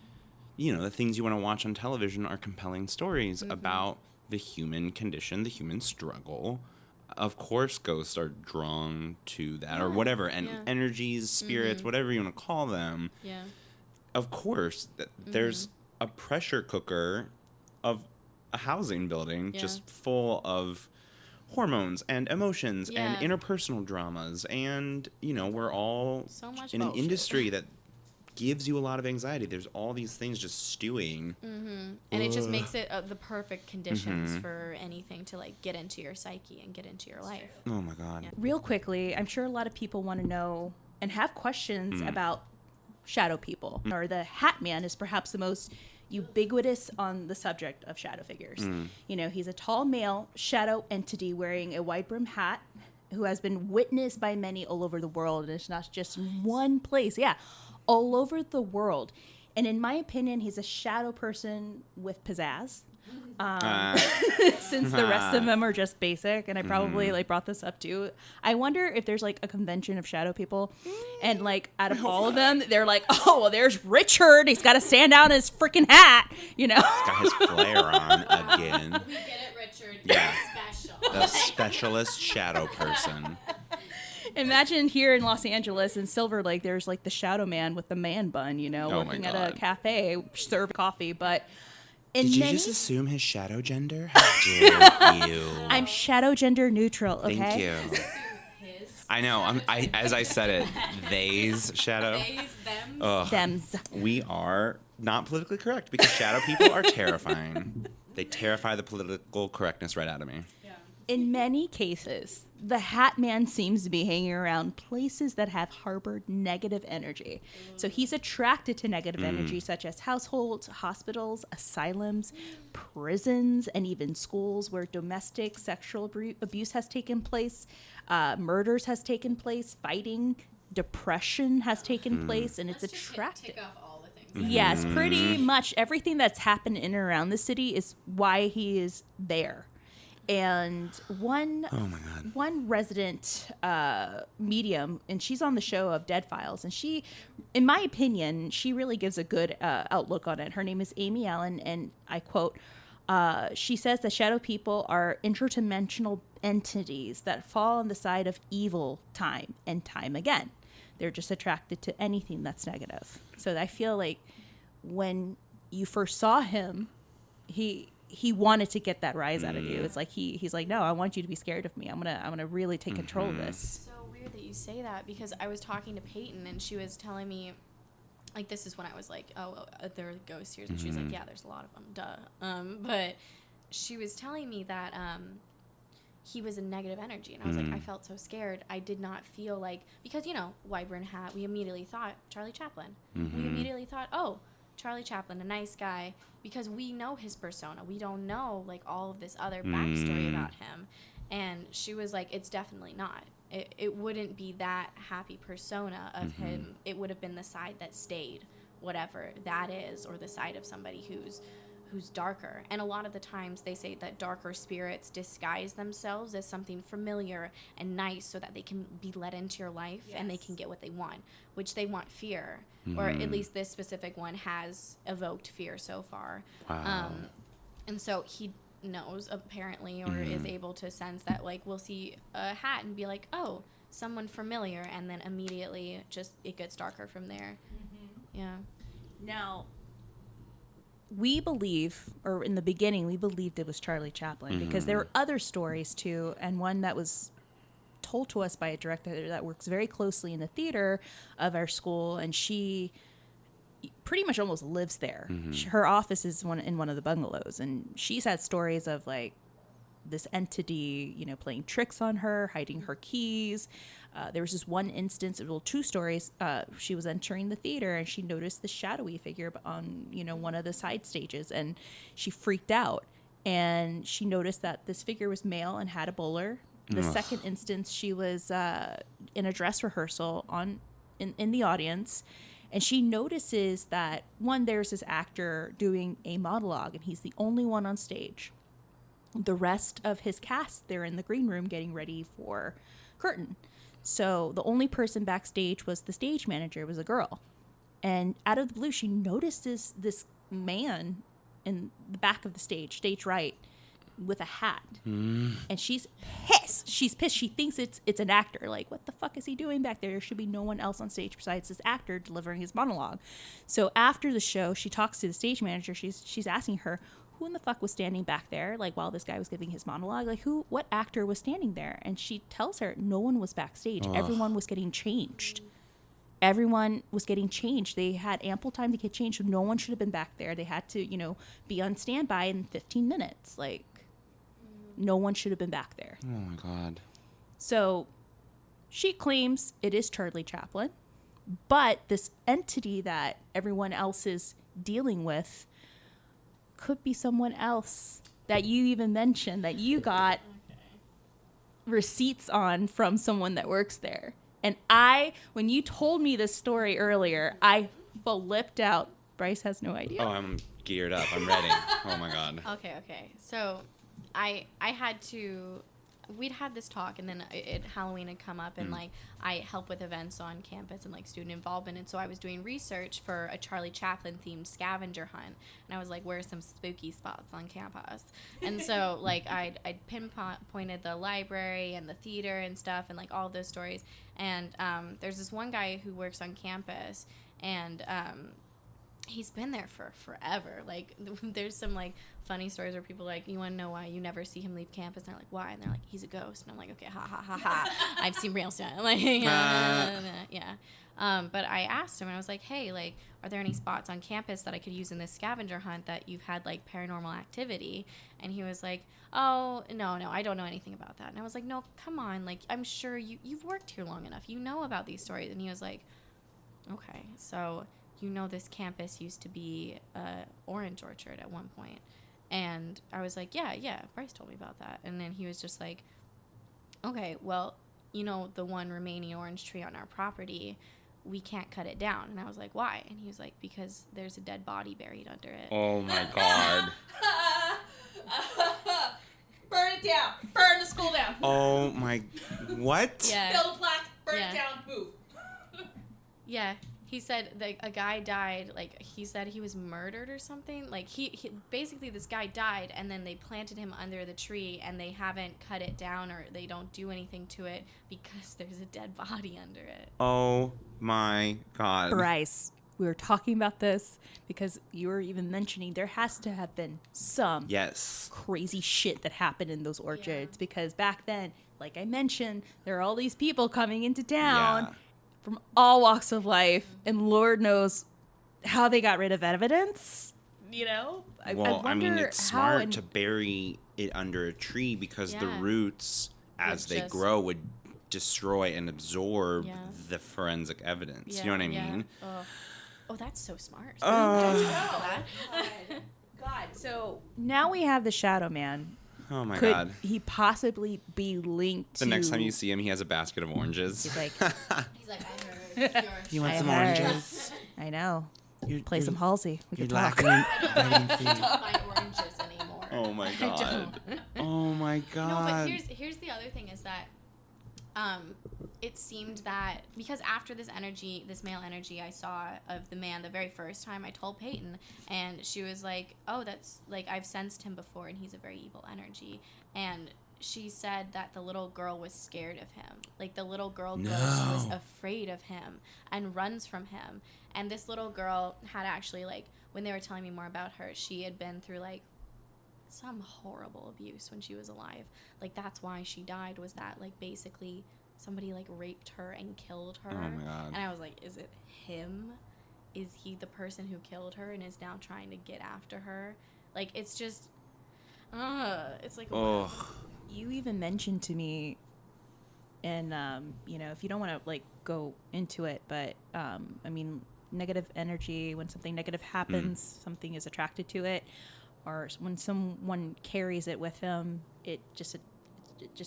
you know, the things you want to watch on television are compelling stories about the human condition, the human struggle. Of course, ghosts are drawn to that or whatever. And energies, spirits, whatever you want to call them. Yeah. Of course, there's a pressure cooker of a housing building just full of hormones and emotions and interpersonal dramas, and you know, we're all so much in an bullshit. industry that gives you a lot of anxiety. There's all these things just stewing, And it just makes it the perfect conditions for anything to like get into your psyche and get into your life. oh my god. Real quickly, I'm sure a lot of people want to know and have questions about shadow people, or the Hat Man is perhaps the most ubiquitous on the subject of shadow figures. You know, he's a tall male shadow entity wearing a wide brim hat who has been witnessed by many all over the world. And it's not just in one place. Yeah, all over the world. And in my opinion, he's a shadow person with pizzazz. Since the rest of them are just basic, and I probably like brought this up too. I wonder if there's like a convention of shadow people, and like out of all of them, they're like, oh well, there's Richard. He's got to stand out in his freaking hat, you know. He's got his flare on again. We get it, Richard. Yeah. Special. The specialist shadow person. Imagine here in Los Angeles in Silver Lake, there's like the shadow man with the man bun, you know, Oh my working at God. a cafe, serving coffee, but. In Did you many, just assume his shadow gender? How dare you? I'm shadow gender neutral, okay? Thank you. I know. As I said it, they's shadow. Them. Ugh. Thems. We are not politically correct because shadow people are terrifying. They terrify the political correctness right out of me. In many cases, the Hat Man seems to be hanging around places that have harbored negative energy. So he's attracted to negative energy such as households, hospitals, asylums, prisons, and even schools where domestic sexual abuse has taken place, murders has taken place, fighting, depression has taken place, and it's attractive. Tick off all the things. Yes, pretty much everything that's happened in and around the city is why he is there. And one resident medium, and she's on the show of Dead Files, and she, in my opinion, she really gives a good outlook on it. Her name is Amy Allen, and I quote, she says that shadow people are interdimensional entities that fall on the side of evil time and time again. They're just attracted to anything that's negative. So I feel like when you first saw him, he he wanted to get that rise out of you. It's like he's like, no, I want you to be scared of me. I'm gonna really take control of this. So weird that you say that, because I was talking to Peyton and she was telling me, like, this is when I was like, oh, there are ghosts here, and she was like, yeah, there's a lot of them, duh. But she was telling me that he was a negative energy, and I was like, I felt so scared. I did not feel like, because, you know, Wyvern hat, we immediately thought Charlie Chaplin. We immediately thought, oh, Charlie Chaplin, a nice guy, because we know his persona. We don't know, like, all of this other backstory about him. And she was like, it's definitely not. It wouldn't be that happy persona of him. It would have been the side that stayed, whatever that is, or the side of somebody who's darker. And a lot of the times they say that darker spirits disguise themselves as something familiar and nice so that they can be let into your life and they can get what they want, which they want fear. Or at least this specific one has evoked fear so far. Wow. And so he knows, apparently, or is able to sense that, like, we'll see a hat and be like, oh, someone familiar, and then immediately just it gets darker from there. Yeah. Now, we believe, or in the beginning, we believed it was Charlie Chaplin because there were other stories too, and one that was told to us by a director that works very closely in the theater of our school, and she pretty much almost lives there. Her office is in one of the bungalows, and she's had stories of, like, this entity, you know, playing tricks on her, hiding her keys. There was this one instance, well, two stories. She was entering the theater and she noticed the shadowy figure on, you know, one of the side stages, and she freaked out. And she noticed that this figure was male and had a bowler. The second instance, she was in a dress rehearsal in the audience, and she notices that, one, there's this actor doing a monologue, and he's the only one on stage. The rest of his cast, they're in the green room getting ready for curtain. So the only person backstage was the stage manager. It was a girl. And out of the blue, she notices this man in the back of the stage right, with a hat. And she's pissed. She's pissed. She thinks it's an actor. Like, what the fuck is he doing back there? There should be no one else on stage besides this actor delivering his monologue. So after the show, she talks to the stage manager. She's asking her, who in the fuck was standing back there, like, while this guy was giving his monologue? Like, what actor was standing there? And she tells her no one was backstage. Everyone was getting changed. Everyone was getting changed. They had ample time to get changed, so no one should have been back there. They had to, you know, be on standby in 15 minutes. Like, no one should have been back there. Oh, my God. So she claims it is Charlie Chaplin, but this entity that everyone else is dealing with could be someone else that you even mentioned that you got receipts on from someone that works there. And when you told me this story earlier, I flipped out. Brice has no idea. Oh, I'm geared up. I'm ready. Oh, my God. Okay. So we'd had this talk, and then Halloween had come up, and like I help with events on campus and like student involvement, and so I was doing research for a Charlie Chaplin themed scavenger hunt, and I was like, where's some spooky spots on campus? And so like I'd pinpointed the library and the theater and stuff, and like all of those stories, and there's this one guy who works on campus, and he's been there for forever. Like, there's some like funny stories where people are like, you want to know why you never see him leave campus? And they're like, why? And they're like, he's a ghost. And I'm like, okay, ha ha ha ha. I've seen real stuff. Like, yeah. But I asked him, and I was like, hey, like, are there any spots on campus that I could use in this scavenger hunt that you've had like paranormal activity? And he was like, oh, no, I don't know anything about that. And I was like, no, come on. Like, I'm sure you've worked here long enough. You know about these stories. And he was like, okay, so you know this campus used to be a orange orchard at one point. And I was like, yeah, Brice told me about that. And then he was just like, okay, well, you know, the one remaining orange tree on our property, we can't cut it down. And I was like, why? And he was like, because there's a dead body buried under it. Oh, my God. Burn it down. Burn the school down. Oh, my... What? Yeah. Build a plaque. Burn it down. Move. Yeah. He said that a guy died, like, he said he was murdered or something. Like, he basically, this guy died, and then they planted him under the tree, and they haven't cut it down, or they don't do anything to it because there's a dead body under it. Oh, my God. Brice, we were talking about this because you were even mentioning there has to have been some crazy shit that happened in those orchards because back then, like I mentioned, there are all these people coming into town from all walks of life, and Lord knows how they got rid of evidence. You know, I mean, it's smart to bury it under a tree because the roots, as they grow, would destroy and absorb the forensic evidence. You know what I mean? Oh, that's so smart. God. So now we have the Shadow Man. Oh my God. Could he possibly be linked to... The next time you see him, he has a basket of oranges. He's like, I heard. You want some oranges? I know. Play some Halsey. We could talk. I don't buy oranges anymore. Oh my God. Oh my God. No, but here's the other thing is that it seemed that because after this male energy I saw of the man the very first time, I told Peyton, and she was like, oh, that's like, I've sensed him before and he's a very evil energy. And she said that the little girl was scared of him. Like the little girl ghost was afraid of him and runs from him. And this little girl had actually, like, when they were telling me more about her, she had been through like some horrible abuse when she was alive. Like that's why she died, was that like basically somebody like raped her and killed her. Oh my God. And I was like, is it him? Is he the person who killed her and is now trying to get after her? Like it's just it's like you even mentioned to me, and you know, if you don't want to like go into it, but I mean, negative energy, when something negative happens, something is attracted to it, or when someone carries it with them, it just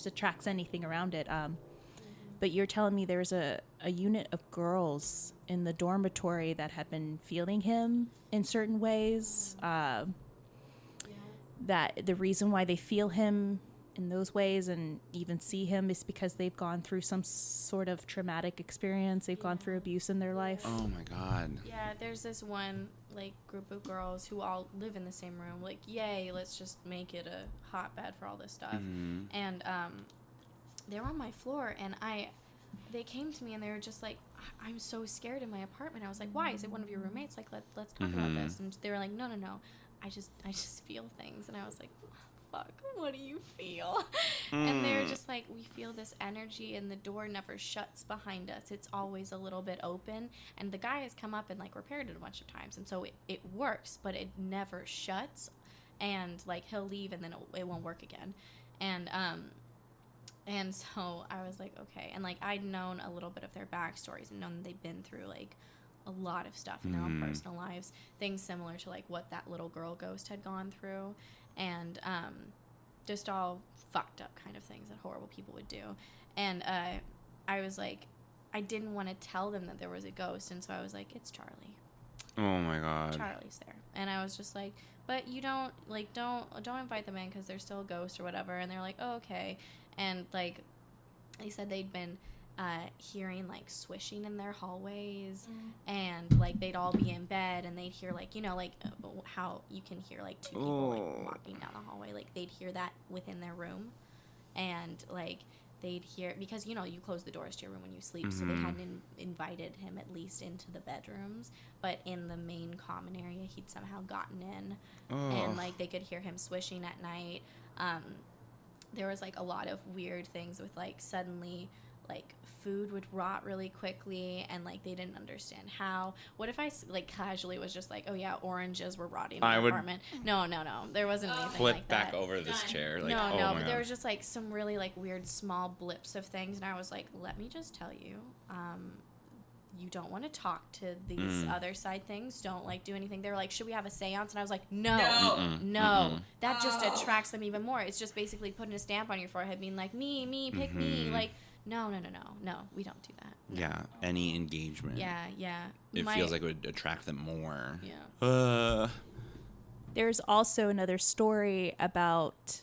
attracts anything around it. But you're telling me there's a unit of girls in the dormitory that have been feeling him in certain ways. That the reason why they feel him in those ways and even see him is because they've gone through some sort of traumatic experience. They've gone through abuse in their life. Oh my God. Yeah, there's this one like group of girls who all live in the same room. Like, yay, let's just make it a hotbed for all this stuff. Mm-hmm. And they were on my floor, and they came to me and they were just like, I'm so scared in my apartment. I was like, why? Is it one of your roommates? Like, let's talk about this. And they were like, no. I just feel things. And I was like, fuck, what do you feel? And they were just like, we feel this energy and the door never shuts behind us. It's always a little bit open. And the guy has come up and like repaired it a bunch of times. And so it works, but it never shuts. And like he'll leave and then it won't work again. And so I was like, okay. And like I'd known a little bit of their backstories and known they've been through like a lot of stuff in their own personal lives, things similar to like what that little girl ghost had gone through, and just all fucked up kind of things that horrible people would do. And I was like, I didn't want to tell them that there was a ghost, and so I was like, it's Charlie. Oh my God. Charlie's there. And I was just like, but you don't invite them in because they're still a ghost or whatever. And they're like, oh, okay. And like they said they'd been hearing like swishing in their hallways, and like they'd all be in bed and they'd hear like, you know, like how you can hear like two people like walking down the hallway, like they'd hear that within their room. And like they'd hear, because you know you close the doors to your room when you sleep, so they hadn't invited him at least into the bedrooms, but in the main common area he'd somehow gotten in. And like they could hear him swishing at night. There was like a lot of weird things with like suddenly like food would rot really quickly, and like they didn't understand how. What if I like casually was just like, oh yeah, oranges were rotting in my apartment? No, there wasn't anything flip like that. back over this chair. Like, No, but there was just like some really like weird small blips of things, and I was like, let me just tell you, you don't want to talk to these other side things. Don't like do anything. They were like, should we have a seance? And I was like, no. That just attracts them even more. It's just basically putting a stamp on your forehead, being like, me, pick me. Like, no, we don't do that. No. Yeah, any engagement. Yeah. It feels like it would attract them more. Yeah. There's also another story about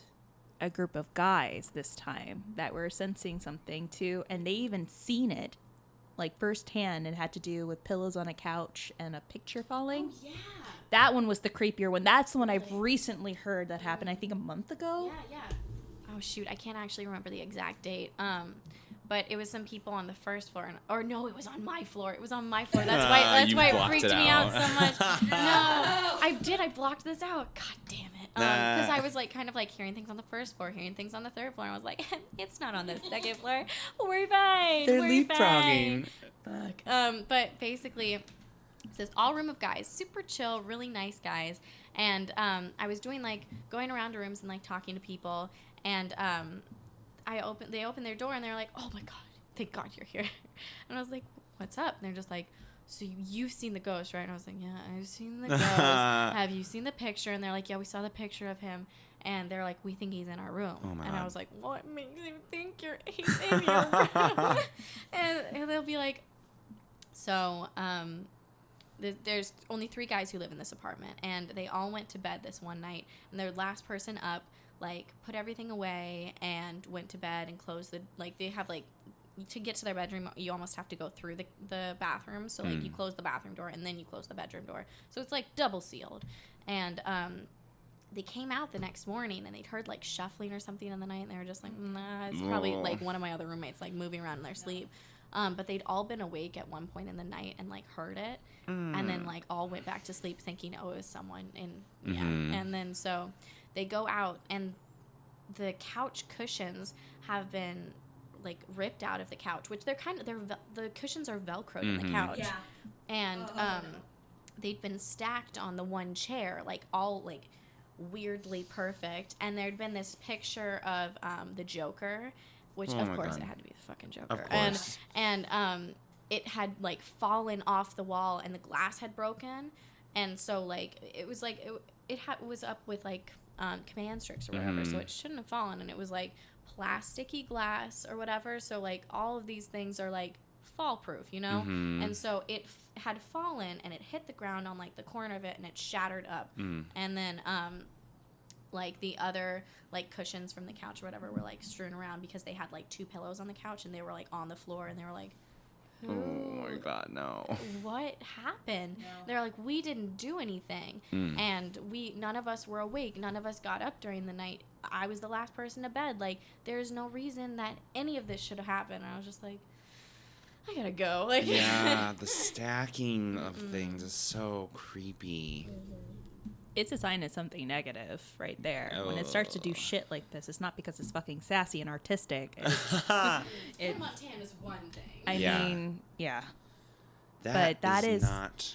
a group of guys this time that were sensing something too, and they even seen it like firsthand. It had to do with pillows on a couch and a picture falling. Oh, yeah. That one was the creepier one. That's the one I've recently heard that happened, I think a month ago. Yeah. Oh, shoot. I can't actually remember the exact date. But it was some people on the first floor, or no, it was on my floor. It was on my floor. That's why it freaked me out so much. No, I blocked this out. God damn it. Because I was like kind of like hearing things on the first floor, hearing things on the third floor. And I was like, it's not on the second floor. We're fine. They're We're leapfrogging. Fuck. But basically, it's this all room of guys, super chill, really nice guys. And I was doing like going around to rooms and like talking to people, and they opened their door and they're like, oh my God, thank God you're here. And I was like, what's up? And they're just like, so you've seen the ghost, right? And I was like, yeah, I've seen the ghost. Have you seen the picture? And they're like, yeah, we saw the picture of him. And they're like, we think he's in our room. Oh my and God. I was like, what makes you think he's in your room? and they'll be like, so there's only 3 guys who live in this apartment, and they all went to bed this one night, and their last person up like put everything away and went to bed and closed they have like, to get to their bedroom you almost have to go through the bathroom, so like you close the bathroom door and then you close the bedroom door, so it's like double sealed. And they came out the next morning and they'd heard like shuffling or something in the night, and they were just like, nah, it's probably like one of my other roommates like moving around in their sleep. But they'd all been awake at one point in the night and like heard it, and then like all went back to sleep thinking, oh, it was someone and then so they go out, and the couch cushions have been like ripped out of the couch, which the cushions are velcroed in the couch, and they'd been stacked on the one chair, like all like weirdly perfect, and there'd been this picture of the Joker, which of course it had to be the fucking Joker, of course. and it had like fallen off the wall and the glass had broken, and so like it was like it was up with like command strips or whatever, so it shouldn't have fallen, and it was like plasticky glass or whatever, so like all of these things are like fall proof, you know. And so it had fallen and it hit the ground on like the corner of it, and it shattered up, and then like the other like cushions from the couch or whatever were like strewn around because they had like 2 pillows on the couch and they were like on the floor, and they were like, oh my God, no. What happened? No. They're like, we didn't do anything. And none of us were awake. None of us got up during the night. I was the last person to bed. Like, there's no reason that any of this should have happened. And I was just like, I gotta go. Like, yeah, the stacking of things is so creepy. It's a sign of something negative right there. When it starts to do shit like this, it's not because it's fucking sassy and artistic. Montana is one thing. I mean, yeah. That is not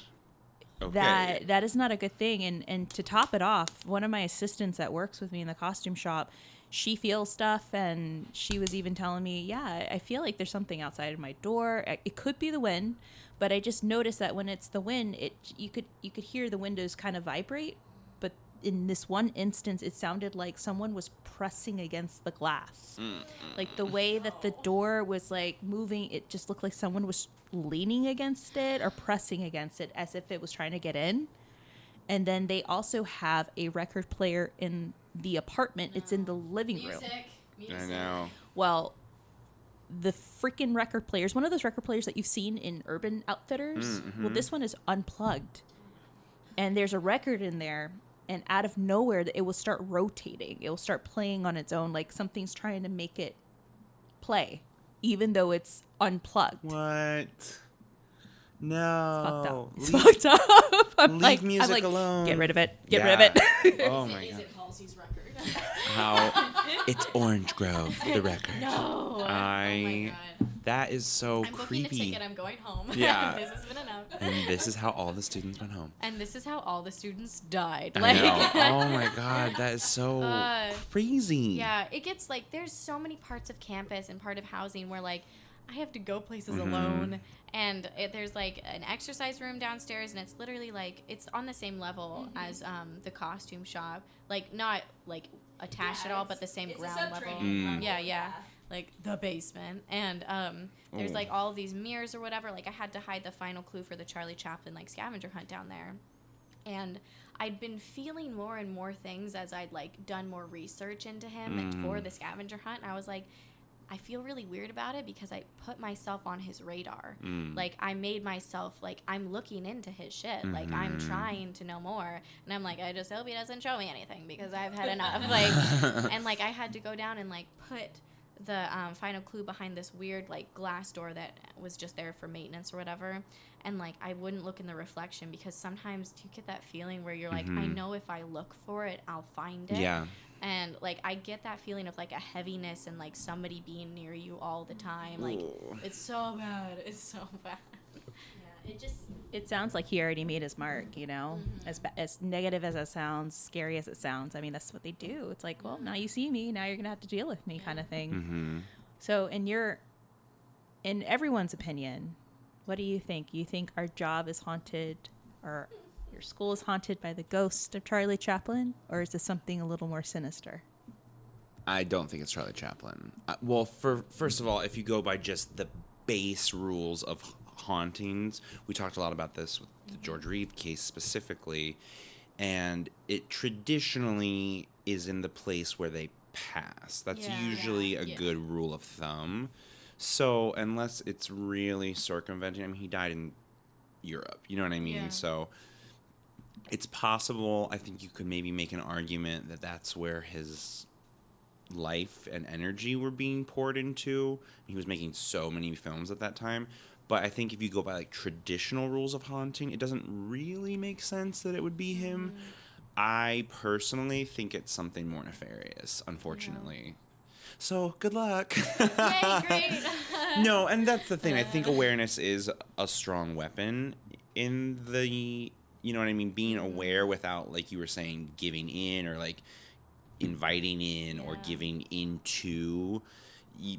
okay. That is not a good thing. And to top it off, one of my assistants that works with me in the costume shop, she feels stuff, and she was even telling me, yeah, I feel like there's something outside of my door. It could be the wind, but I just noticed that when it's the wind, you could hear the windows kind of vibrate. But in this one instance, it sounded like someone was pressing against the glass. Like the way that the door was like moving, it just looked like someone was leaning against it or pressing against it as if it was trying to get in. And then they also have a record player in the apartment. It's in the living room. Music. I know. Well, the freaking record players, one of those record players that you've seen in Urban Outfitters, well, this one is unplugged. And there's a record in there, and out of nowhere, it will start rotating. It will start playing on its own, like something's trying to make it play, even though it's unplugged. What? No. It's fucked up. Leave music alone. Get rid of it. Get rid of it. Oh my God. Is it Halsey's record? How? It's Orange Grove, the record. No. Oh my God. That is so I'm creepy. booking a ticket. I'm going home. Yeah. This has been enough. And this is how all the students went home. And this is how all the students died. I know. Oh my God, that is so crazy. Yeah, it gets like, there's so many parts of campus and part of housing where like I have to go places alone, and there's like an exercise room downstairs, and it's literally like it's on the same level as the costume shop, like not like attached at all, but the same ground level. Yeah. Like the basement, and there's like all of these mirrors or whatever. Like I had to hide the final clue for the Charlie Chaplin like scavenger hunt down there, and I'd been feeling more and more things as I'd like done more research into him and for the scavenger hunt. And I was like, I feel really weird about it because I put myself on his radar. Like I made myself like I'm looking into his shit. Like I'm trying to know more, and I'm like, I just hope he doesn't show me anything because I've had enough. Like, and like I had to go down and like put the final clue behind this weird like glass door that was just there for maintenance or whatever. And like I wouldn't look in the reflection because sometimes you get that feeling where you're like, I know if I look for it, I'll find it. Yeah. And like I get that feeling of like a heaviness and like somebody being near you all the time. Like it's so bad. It's so bad. Yeah, it sounds like he already made his mark, you know, as negative as it sounds, scary as it sounds. I mean, that's what they do. It's like, well, now you see me, now you're gonna have to deal with me, kind of thing. So in everyone's opinion, what do you think? You think our job is haunted, or your school is haunted by the ghost of Charlie Chaplin, or is this something a little more sinister? I don't think it's Charlie Chaplin. Well, first of all, if you go by just the base rules of hauntings, we talked a lot about this with the George Reeve case specifically, and it traditionally is in the place where they pass. That's usually a good rule of thumb. So unless it's really circumventing, I mean, he died in Europe, you know what I mean? Yeah. So it's possible, I think you could maybe make an argument that that's where his life and energy were being poured into. He was making so many films at that time. But I think if you go by like traditional rules of haunting, it doesn't really make sense that it would be him. I personally think it's something more nefarious, unfortunately. So good luck. Yay, great. No, and that's the thing. I think awareness is a strong weapon in the, you know what I mean, being aware without, like you were saying, giving in or like inviting in or giving into.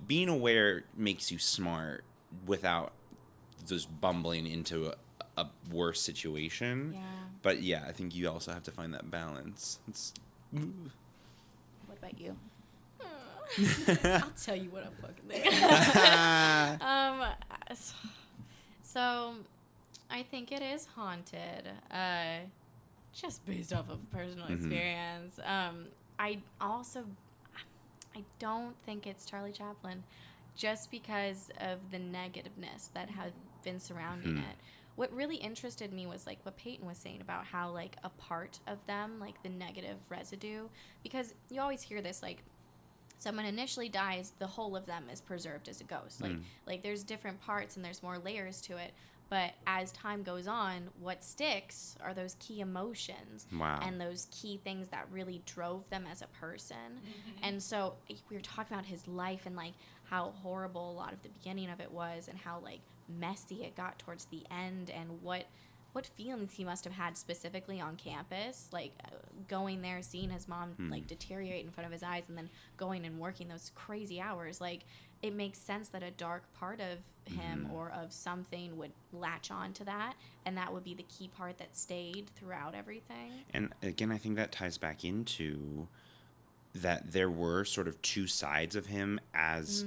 Being aware makes you smart without just bumbling into a worse situation. Yeah. But yeah, I think you also have to find that balance. What about you? I'll tell you what I'm fucking thinking. So I think it is haunted, just based off of personal experience. I don't think it's Charlie Chaplin, just because of the negativeness that has been surrounding it. What really interested me was like what Peyton was saying about how like a part of them, like the negative residue, because you always hear this like, someone initially dies, the whole of them is preserved as a ghost. Like there's different parts and there's more layers to it. But as time goes on, what sticks are those key emotions and those key things that really drove them as a person. And so we were talking about his life and like how horrible a lot of the beginning of it was and how like messy it got towards the end, and what feelings he must have had specifically on campus, like going there, seeing his mom like deteriorate in front of his eyes, and then going and working those crazy hours. Like it makes sense that a dark part of him or of something would latch on to that, and that would be the key part that stayed throughout everything. And again, I think that ties back into that there were sort of two sides of him as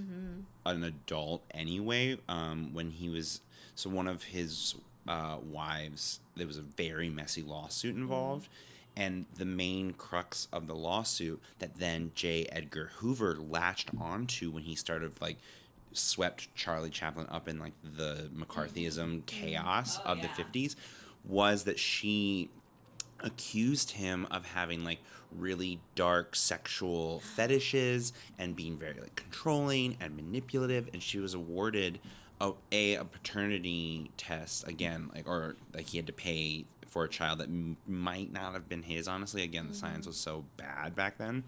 an adult anyway. When he was, so one of his wives, there was a very messy lawsuit involved, and the main crux of the lawsuit that then J. Edgar Hoover latched onto when he started like swept Charlie Chaplin up in like the McCarthyism chaos of the 50s was that she accused him of having like really dark sexual fetishes and being very like controlling and manipulative, and she was awarded a paternity test again, like, or like he had to pay for a child that might not have been his, honestly. Again, the science was so bad back then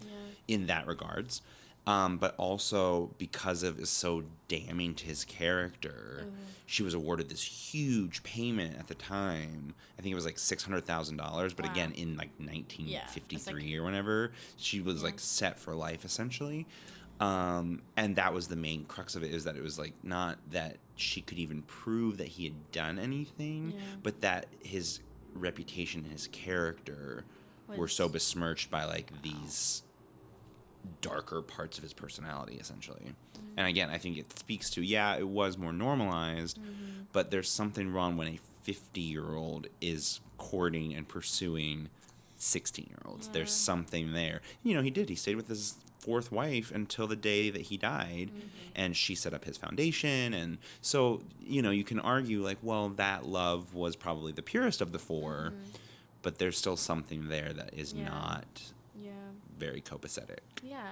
in that regards. But also because of it's so damning to his character, she was awarded this huge payment at the time. I think it was like $600,000, but again, in like 1953 or whenever, she was like set for life essentially. And that was the main crux of it, is that it was like not that she could even prove that he had done anything, but that his reputation and his character were so besmirched by like these darker parts of his personality essentially. And again, I think it speaks to, it was more normalized, but there's something wrong when a 50-year-old is courting and pursuing 16-year-olds. There's something there. You know, he stayed with his fourth wife until the day that he died, and she set up his foundation. And so, you know, you can argue like, well, that love was probably the purest of the four, but there's still something there that is not very copacetic. Yeah,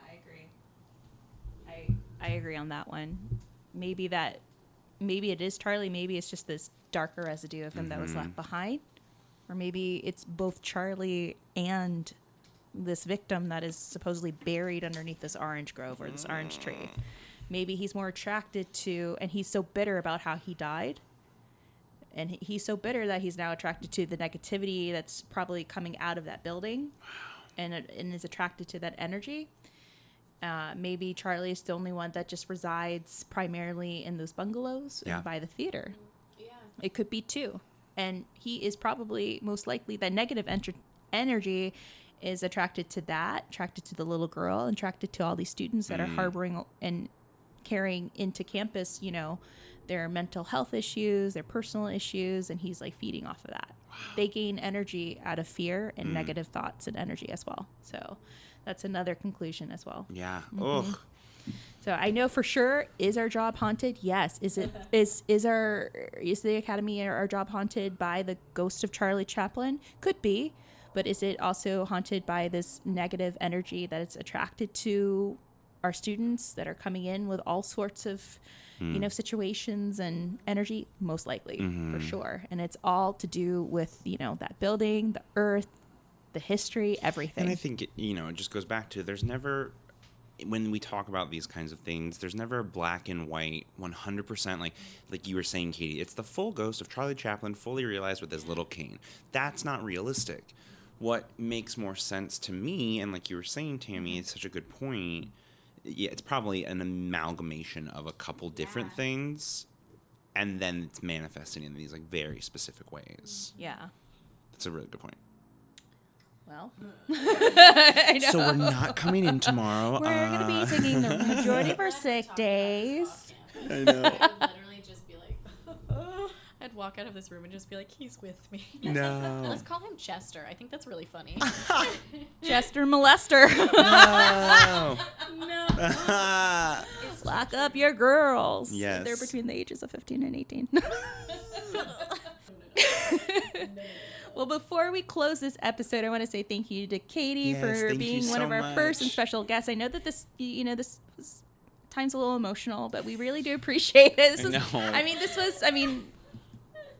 I agree. I agree on that one. Maybe it is Charlie. Maybe it's just this darker residue of him that was left behind. Or maybe it's both Charlie and this victim that is supposedly buried underneath this orange grove or this orange tree. Maybe he's more attracted to, and he's so bitter about how he died. And he's so bitter that he's now attracted to the negativity that's probably coming out of that building. And is attracted to that energy. Maybe Charlie is the only one that just resides primarily in those bungalows and by the theater. Yeah. It could be too. And he is probably most likely that negative energy is attracted to that, attracted to the little girl, attracted to all these students that are harboring and carrying into campus, their mental health issues, their personal issues, and he's like feeding off of that. Wow. They gain energy out of fear and negative thoughts and energy as well. So that's another conclusion as well. Yeah. Ugh. So I know for sure, is our job haunted? Yes. Is the Academy or our job haunted by the ghost of Charlie Chaplin? Could be, but is it also haunted by this negative energy that it's attracted to our students that are coming in with all sorts of situations and energy? Most likely, for sure. And it's all to do with, that building, the earth, the history, everything. And I think, it just goes back to there's never, when we talk about these kinds of things, there's never a black and white 100%, like you were saying, Katie. It's the full ghost of Charlie Chaplin fully realized with his little cane. That's not realistic. What makes more sense to me, and like you were saying, Tammy, it's such a good point. Yeah, it's probably an amalgamation of a couple different things, and then it's manifesting in these like very specific ways. Yeah. That's a really good point. Well, I know. So we're not coming in tomorrow. We're going to be taking the majority of our sick days. I know. I would literally just be like, I'd walk out of this room and just be like, he's with me. No. Let's call him Chester. I think that's really funny. Chester molester. No. No. Lock up your girls. Yes. They're between the ages of 15 and 18. Well, before we close this episode, I want to say thank you to Katie for being one of our first and special guests. I know that this time's a little emotional, but we really do appreciate it.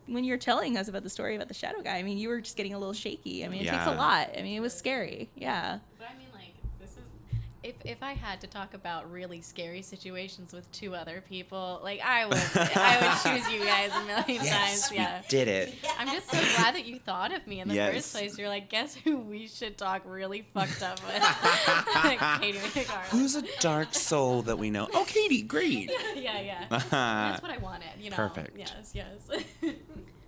When you're telling us about the story about the shadow guy, you were just getting a little shaky. It takes a lot. it was scary. Yeah. But this is, if I had to talk about really scary situations with two other people, I would choose you guys a million times. Yeah. We did it. I'm just so glad that you thought of me in the first place. You're like, guess who we should talk really fucked up with? Katie McCarthy. Who's a dark soul that we know? Oh, Katie, great. Yeah. That's what I wanted. Perfect. Yes.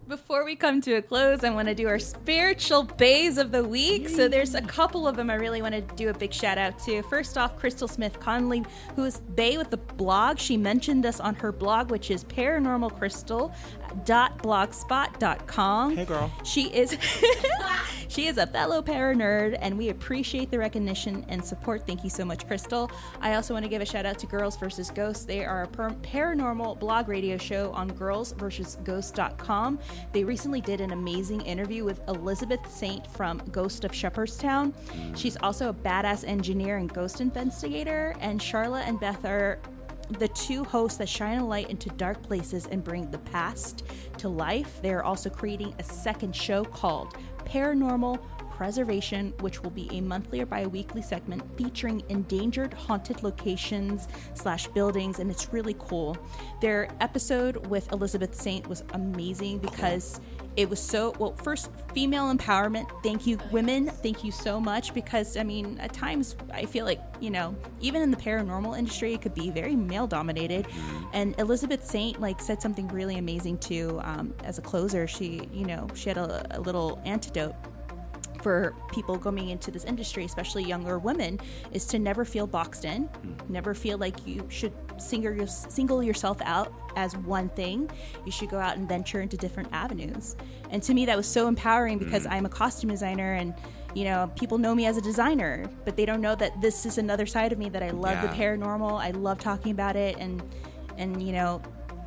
Before we come to a close, I want to do our spiritual bays of the week. So there's a couple of them I really want to do a big shout out to. First off, Crystal Smith Conley, who is bae with the blog. She mentioned us on her blog, which is paranormalcrystal.blogspot.com. Hey, girl. She is a fellow para nerd, and we appreciate the recognition and support. Thank you so much, Crystal. I also want to give a shout out to Girls vs. Ghosts. They are a paranormal blog radio show on girlsvsghosts.com. They recently did an amazing interview with Elizabeth Saint from Ghost of Shepherdstown. She's also a badass engineer and ghost investigator, and Charla and Beth are the two hosts that shine a light into dark places and bring the past to life. They're also creating a second show called Paranormal Preservation, which will be a monthly or bi-weekly segment featuring endangered haunted locations / buildings, and it's really cool. Their episode with Elizabeth Saint was amazing because it was first, female empowerment. Thank you, women. Thank you so much, because at times I feel like, even in the paranormal industry, it could be very male dominated. And Elizabeth Saint said something really amazing too. As a closer, she had a little antidote for people going into this industry, especially younger women, is to never feel boxed in, never feel like you should single yourself out as one thing. You should go out and venture into different avenues. And to me, that was so empowering, because I'm a costume designer, and people know me as a designer, but they don't know that this is another side of me, that I love the paranormal. I love talking about it, and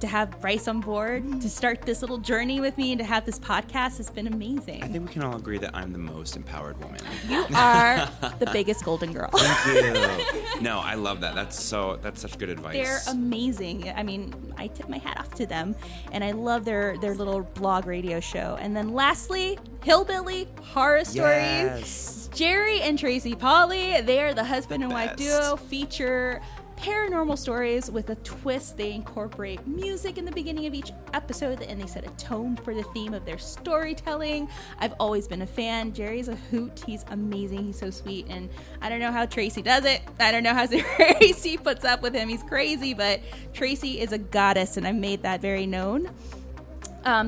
to have Brice on board to start this little journey with me and to have this podcast has been amazing. I think we can all agree that I'm the most empowered woman. You are the biggest golden girl. Thank you. No, I love that. That's such good advice. They're amazing. I mean, I tip my hat off to them, and I love their little blog radio show. And then lastly, Hillbilly Horror Stories. Yes. Jerry and Tracy Polly, they are the husband and wife Best. duo, feature paranormal stories with a twist. They incorporate music in the beginning of each episode, and they set a tone for the theme of their storytelling. I've always been a fan. Jerry's a hoot. He's amazing. He's so sweet, and I don't know how Tracy does it. I don't know how Tracy puts up with him. He's crazy, but Tracy is a goddess, and I've made that very known.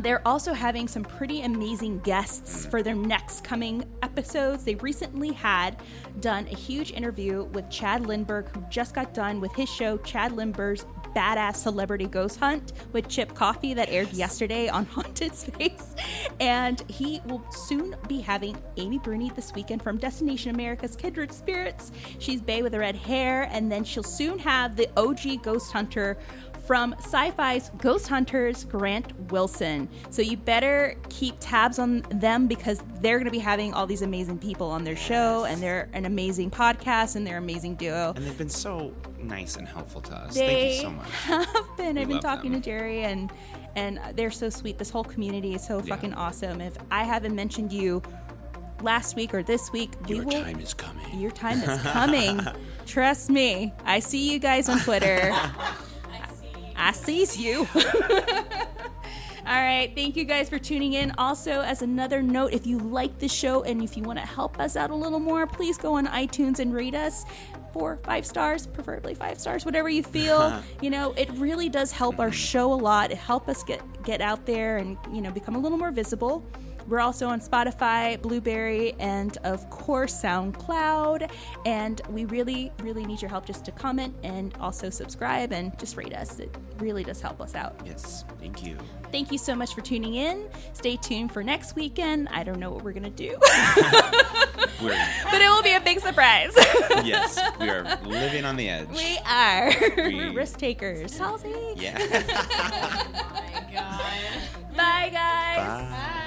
They're also having some pretty amazing guests for their next coming episodes. They recently had done a huge interview with Chad Lindbergh, who just got done with his show, Chad Lindbergh's Badass Celebrity Ghost Hunt with Chip Coffey, that aired yesterday on Haunted Space. And he will soon be having Amy Bruni this weekend from Destination America's Kindred Spirits. She's bae with the red hair. And then she'll soon have the OG ghost hunter from Sci-Fi's Ghost Hunters, Grant Wilson. So you better keep tabs on them, because they're going to be having all these amazing people on their show, and they're an amazing podcast, and they're an amazing duo. And they've been so nice and helpful to us. They Thank you so much. have been. I've been talking them. to Jerry, and they're so sweet. This whole community is so fucking awesome. If I haven't mentioned you last week or this week, Your time is coming. Your time is coming. Trust me. I see you guys on Twitter. I sees you. All right. Thank you guys for tuning in. Also, as another note, if you like the show and if you want to help us out a little more, please go on iTunes and rate us 4, 5 stars, preferably 5 stars, whatever you feel. You know, it really does help our show a lot. It helps us get out there and, you know, become a little more visible. We're also on Spotify, Blueberry, and of course SoundCloud. And we really, really need your help just to comment and also subscribe and just rate us. It really does help us out. Yes, thank you. Thank you so much for tuning in. Stay tuned for next weekend. I don't know what we're going to do. But it will be a big surprise. Yes, we are living on the edge. We are. We're risk takers. Halsey. Yeah. Oh my God. Bye, guys. Bye. Bye.